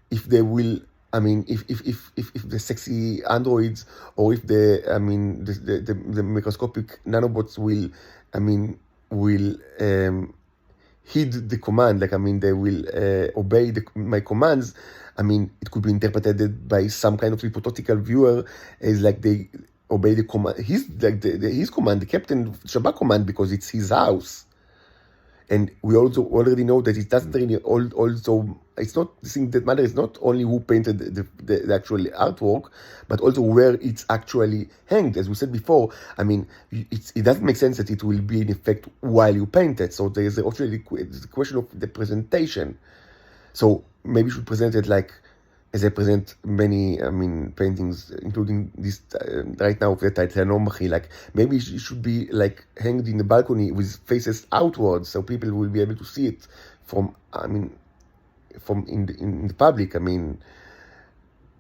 if they will, if the sexy androids, or if the microscopic nanobots will heed the command, like, they will obey my commands. It could be interpreted by some kind of hypothetical viewer as like they obey the command. He's like his command, the captain Shabbat command, because it's his house. And we also already know that it doesn't really also, it's not the thing that matters is not only who painted the actual artwork, but also where it's actually hanged. As we said before, it doesn't make sense that it will be in effect while you paint it. So there is actually the question of the presentation. So maybe you should present it like, as I present many, paintings, including this right now of the Titanomachi, like maybe it should be like hanged in the balcony with faces outwards, so people will be able to see it from in the public.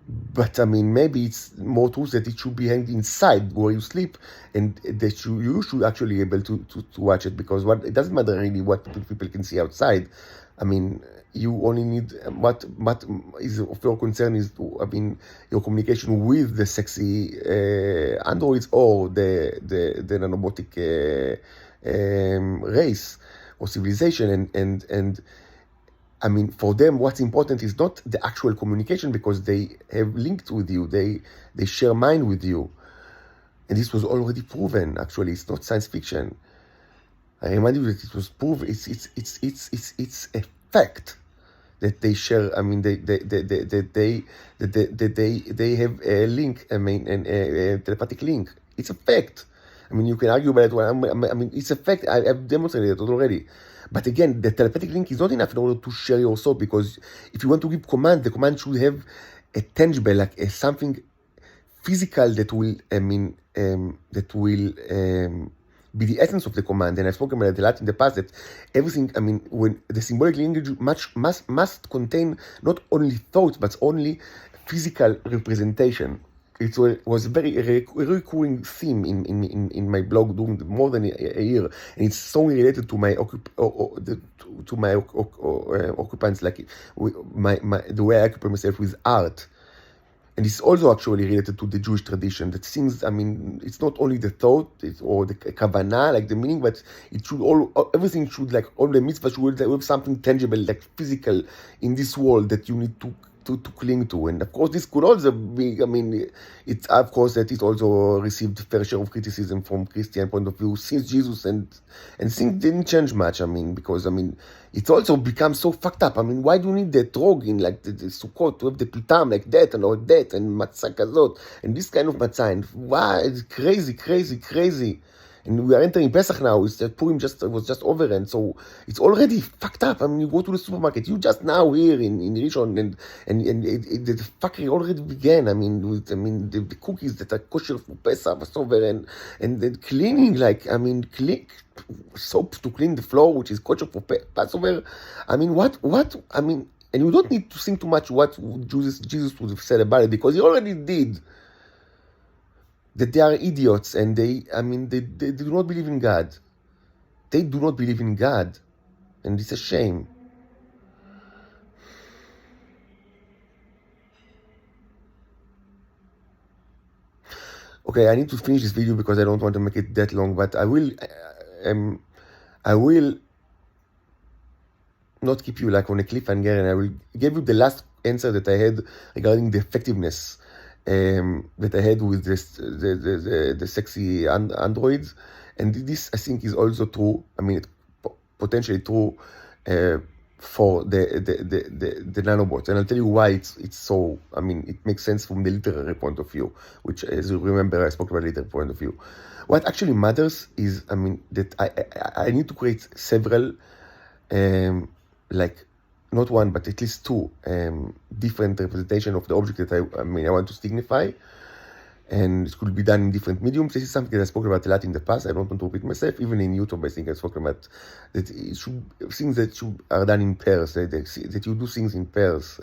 But maybe it's more true that it should be hanged inside where you sleep, and that you should actually be able to watch it, because it doesn't matter really what people can see outside. You only need what is of your concern is your communication with the sexy androids or the nanobotic race or civilization, and for them what's important is not the actual communication, because they have linked with you, they share mind with you, and this was already proven. Actually, it's not science fiction. I remind you that it was proven. It's a fact that they share. I mean, they have a link. I mean, a telepathic link. It's a fact. I mean, you can argue about it. Well, I mean, it's a fact. I've demonstrated it already. But again, the telepathic link is not enough in order to share your soul, because if you want to give command, the command should have a tangible, like something physical that will, be the essence of the command. And I've spoken about it a lot in the past, that everything, I mean, when the symbolic language must contain not only thoughts, but only physical representation. It was a very recurring theme in my blog during more than a year, and it's strongly related to my occupants, like the way I occupy myself with art. And it's also actually related to the Jewish tradition, that things, I mean, it's not only the thought or the kavanah, like the meaning, but it should everything should, like, all the mitzvah should have something tangible, like physical, in this world that you need to cling to. And of course, this could also be, I mean, it's, of course, that it also received fair share of criticism from Christian point of view since Jesus, and things didn't change much. I mean, because, I mean, it's also become so fucked up. I mean, why do you need the trog in, like, the Sukkot, to have the pitam like that, and all that, and matzah kazot, and this kind of matzah, and why, it's crazy. And we are entering Pesach now. It's that Purim was just over, and so it's already fucked up. I mean, you go to the supermarket, you just now here in Rishon, and the fuckery already began. I mean, the cookies that are kosher for Pesach was over, and the cleaning, like, I mean, soap to clean the floor, which is kosher for Passover. I mean, what? I mean, and you don't need to think too much what Jesus would have said about it, because he already did. That they are idiots, and they do not believe in God. They do not believe in God, and it's a shame. Okay, I need to finish this video because I don't want to make it that long, but I will not keep you like on a cliffhanger, and I will give you the last answer that I had regarding the effectiveness that I had with the sexy androids. And this, I think, is also true. I mean, potentially true for the nanobots. And I'll tell you why it's so. I mean, it makes sense from the literary point of view, which, as you remember, I spoke about the literary point of view. What actually matters is, I mean, that I need to create several, like, not one, but at least two different representation of the object that I want to signify, and it could be done in different mediums. This is something that I spoke about a lot in the past. I don't want to repeat myself. Even in YouTube, I think I spoke about that things that are done in pairs, that you do things in pairs,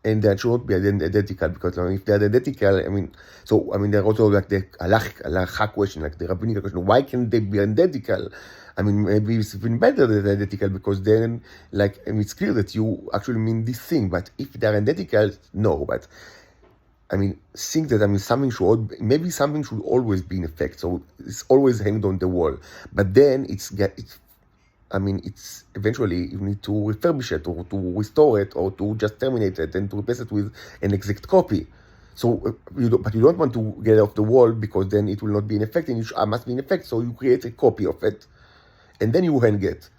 and that should not be identical, because if they're identical, there are also like the halacha question, like the rabbinic question, why can't they be identical? I mean, maybe it's even better that they're identical, because then, like, it's clear that you actually mean this thing. But if they're identical, no. But I mean, think that something should always be in effect, so it's always hanged on the wall. But then it's eventually you need to refurbish it, or to restore it, or to just terminate it and to replace it with an exact copy. So you don't want to get it off the wall, because then it will not be in effect, and it must be in effect. So you create a copy of it, and then you hang it,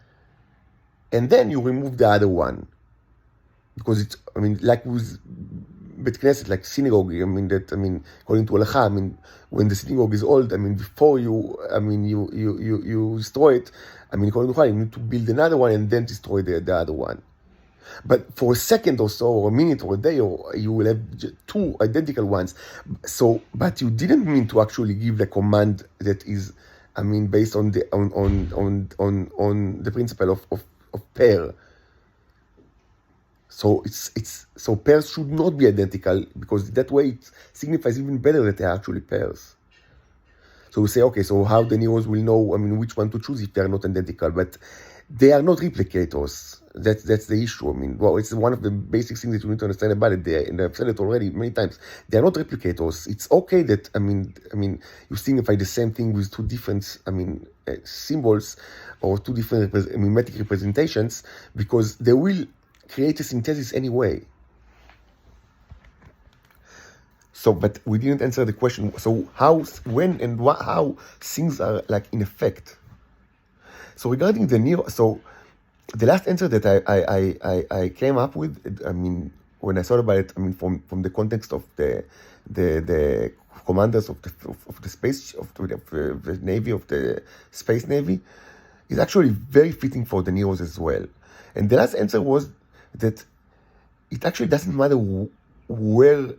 and then you remove the other one, because it's like with Bet Knesset, like synagogue. According to halacha, when the synagogue is old, before you destroy it, according to halacha, you need to build another one and then destroy the other one. But for a second or so, or a minute or a day, or you will have two identical ones. So, but you didn't mean to actually give the command that is, based on the on the principle of pair. So so pairs should not be identical, because that way it signifies even better that they are actually pairs. So we say, okay, so how the neurons will know, which one to choose if they are not identical? But they are not replicators. That's the issue. It's one of the basic things that you need to understand about it. And I've said it already many times. They are not replicators. It's okay that you signify the same thing with two different symbols, or two different mimetic representations, because they will create a synthesis anyway. So, but we didn't answer the question. So, how, when, and what, how things are like in effect. So, regarding the neo, so the last answer that I came up with, I mean, when I thought about it, I mean, from the context of the commanders of the space of the navy, of the space navy, is actually very fitting for the Neos as well. And the last answer was that it actually doesn't matter where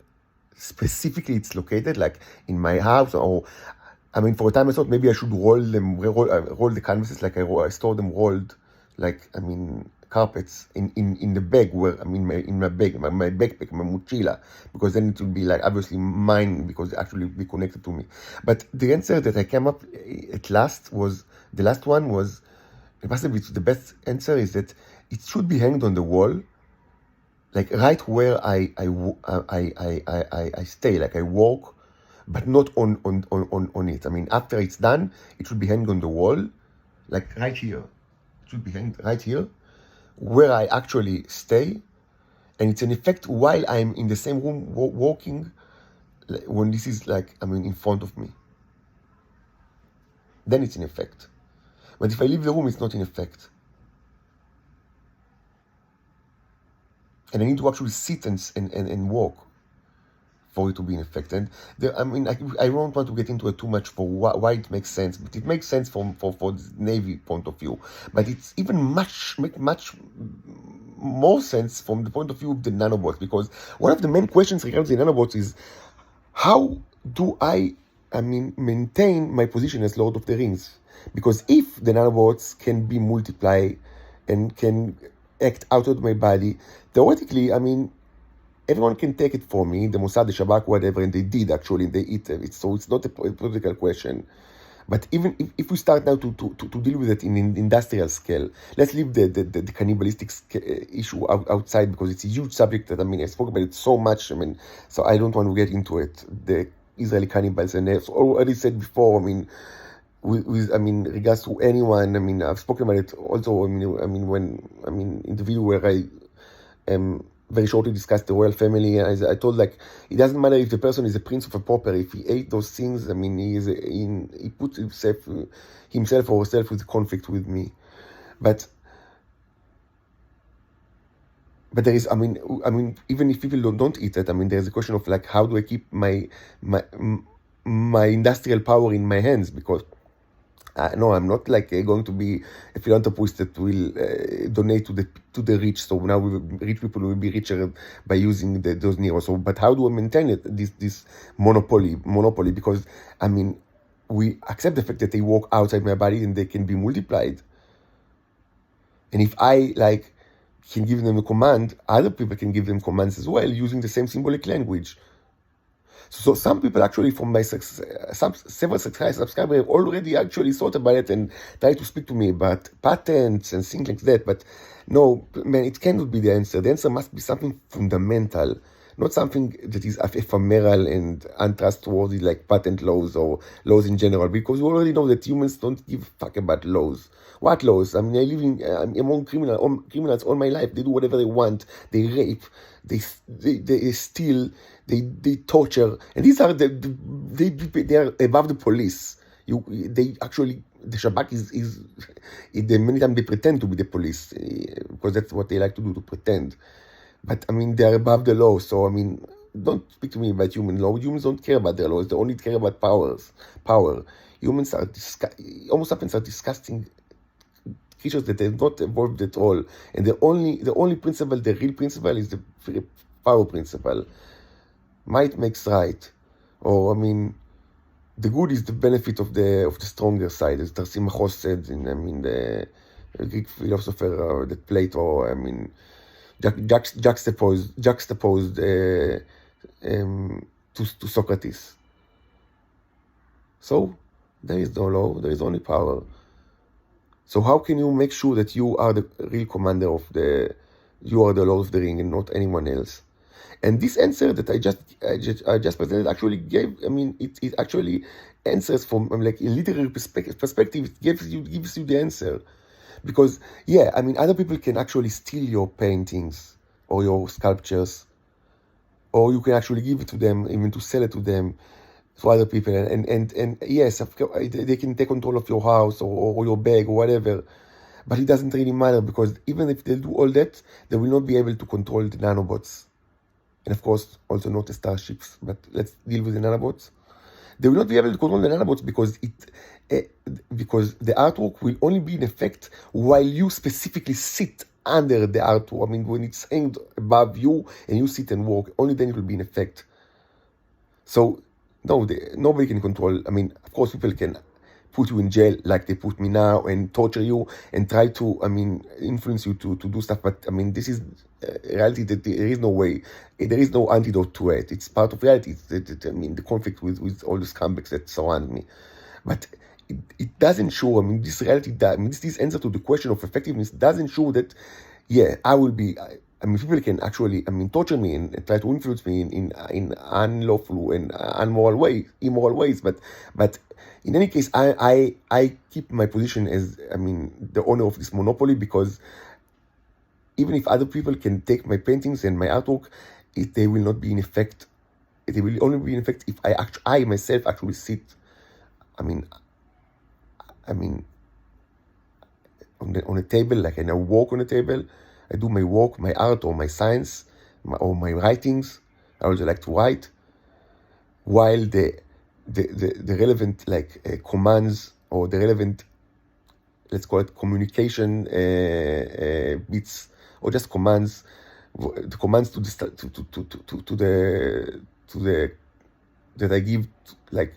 specifically it's located, like in my house, or I mean, for a time I thought maybe I should roll the canvases, like I store them rolled, like, I mean, carpets in the bag, where, I mean, in my bag, my backpack, my mochila, because then it would be like obviously mine, because it actually be connected to me. But the answer that I came up at last was, the last one was, possibly the best answer, is that it should be hanged on the wall, like right where I stay, like I walk, but not on it. I mean, after it's done, it should be hanged on the wall, like right here. It should be hanged right here, where I actually stay, and it's an effect while I'm in the same room walking, when this is like, I mean, in front of me. Then it's in effect. But if I leave the room, it's not in effect. And I need to actually sit and walk for it to be in effect. And I mean, I don't want to get into it too much for why it makes sense, but it makes sense for the Navy point of view. But it's even much more sense from the point of view of the nanobots, because one of the main questions regarding the nanobots is, how do I mean, maintain my position as Lord of the Rings? Because if the nanobots can be multiplied and can act out of my body, theoretically, I mean, everyone can take it for me, the Mossad, the Shabak, whatever, and they did actually, they eat it. So it's not a political question. But even if we start now to deal with it in industrial scale, let's leave the cannibalistic issue outside, because it's a huge subject that, I mean, I spoke about it so much, I mean, so I don't want to get into it. The Israeli cannibals, and I've already said before, I mean, with I mean, regards to anyone, I mean, I've spoken about it also, I mean, when, I mean, in the video where I very shortly discussed the royal family, I told, like, it doesn't matter if the person is a prince of a pauper, if he ate those things, I mean, he put himself or herself with conflict with me. But there is, I mean, even if people don't eat it, I mean, there's a question of, like, how do I keep my industrial power in my hands? Because no, I'm not like going to be a philanthropist that will donate to the rich. So now rich people will be richer by using those neurons. So, but how do I maintain it? This monopoly? Because, I mean, we accept the fact that they walk outside my body and they can be multiplied. And if I like can give them a command, other people can give them commands as well using the same symbolic language. So some people actually from my several subscribers have already actually thought about it and tried to speak to me about patents and things like that. But no, man, it cannot be the answer. The answer must be something fundamental, not something that is ephemeral and untrustworthy like patent laws or laws in general, because we already know that humans don't give a fuck about laws. What laws? I mean, I'm among criminals all my life. They do whatever they want. They rape. They steal. They torture. And these are they are above the police. They actually, the Shabak is many times they pretend to be the police, because that's what they like to do, to pretend. But I mean, they are above the law. So I mean, don't speak to me about human law. Humans don't care about their laws. They only care about power. Humans are Homo sapiens are disgusting creatures that have not evolved at all. And the only principle, the real principle, is the power principle. Might makes right. Or, I mean, the good is the benefit of the stronger side, as Tarsi Machos said in, I mean, the Greek philosopher that Plato, I mean, juxtaposed to Socrates. So there is no law, there is only power. So how can you make sure that you are the real commander you are the Lord of the Ring and not anyone else? And this answer that I just presented actually gave, I mean, it actually answers from like a literary perspective. It gives you the answer, because yeah, I mean, other people can actually steal your paintings or your sculptures, or you can actually give it to them, even to sell it to them, to other people. And yes, of course, they can take control of your house or your bag or whatever. But it doesn't really matter, because even if they do all that, they will not be able to control the nanobots. And of course, also not the starships. But let's deal with the nanobots. They will not be able to control the nanobots because the artwork will only be in effect while you specifically sit under the artwork. I mean, when it's hanged above you and you sit and walk, only then it will be in effect. So no, nobody can control. I mean, of course, people can put you in jail like they put me now and torture you and try to, I mean, influence you to do stuff. But I mean, this is reality, that there is no way, there is no antidote to it. It's part of reality. I mean, the conflict with all the scumbags that surround me. But it doesn't show, I mean, this reality, I mean, this answer to the question of effectiveness doesn't show that, yeah, I will be, I mean, people can actually, I mean, torture me and try to influence me in unlawful and immoral ways. But in any case, I keep my position as, I mean, the owner of this monopoly, because even if other people can take my paintings and my artwork, they will not be in effect. They will only be in effect if I myself actually sit, I mean, on a table, like, and I walk on a table. I do my work, my art, or my science, or my writings. I also like to write, while the relevant, like, commands, or the relevant, let's call it communication bits, or just commands, the commands to the that I give, like,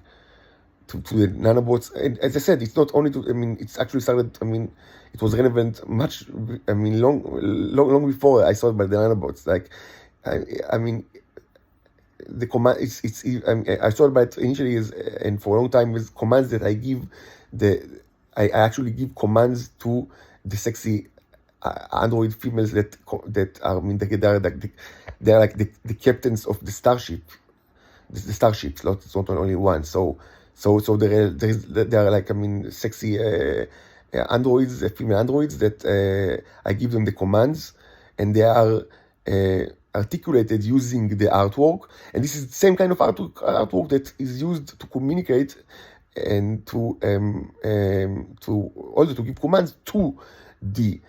to the nanobots. And as I said, it's not only to, I mean, it's actually started, I mean, it was relevant much, I mean, long before I saw it by the nanobots. Like, I mean, the command, I saw it by it initially and for a long time, with commands that I give, I actually give commands to the sexy android females that are, I mean, they're like the captains of the starship, the starships. It's not only one. So there are, like, I mean, sexy androids, female androids, that I give them the commands, and they are articulated using the artwork. And this is the same kind of artwork that is used to communicate and to also to give commands to the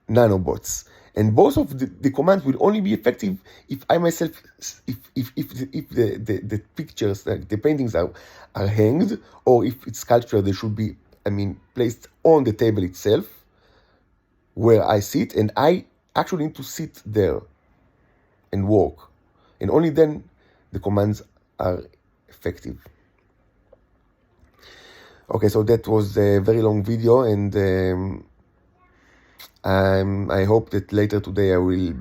nanobots. And both of the commands will only be effective if I myself, if the pictures, like the paintings, are hanged, or if it's sculpture, they should be, I mean, placed on the table itself, where I sit, and I actually need to sit there and walk, and only then the commands are effective. Okay, so that was a very long video, and I hope that later today I will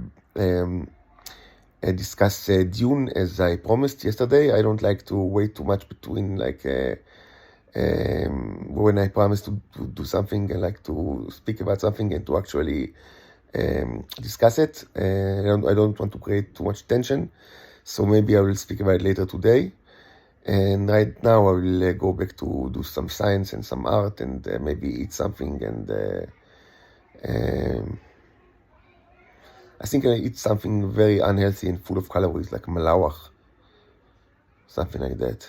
discuss Dune, as I promised yesterday. I don't like to wait too much between, like, when I promise to do something. I like to speak about something and to actually discuss it. I don't want to create too much tension, so maybe I will speak about it later today. And right now I will go back to do some science and some art, and maybe eat something, and I think I eat something very unhealthy and full of calories, like malawach, something like that.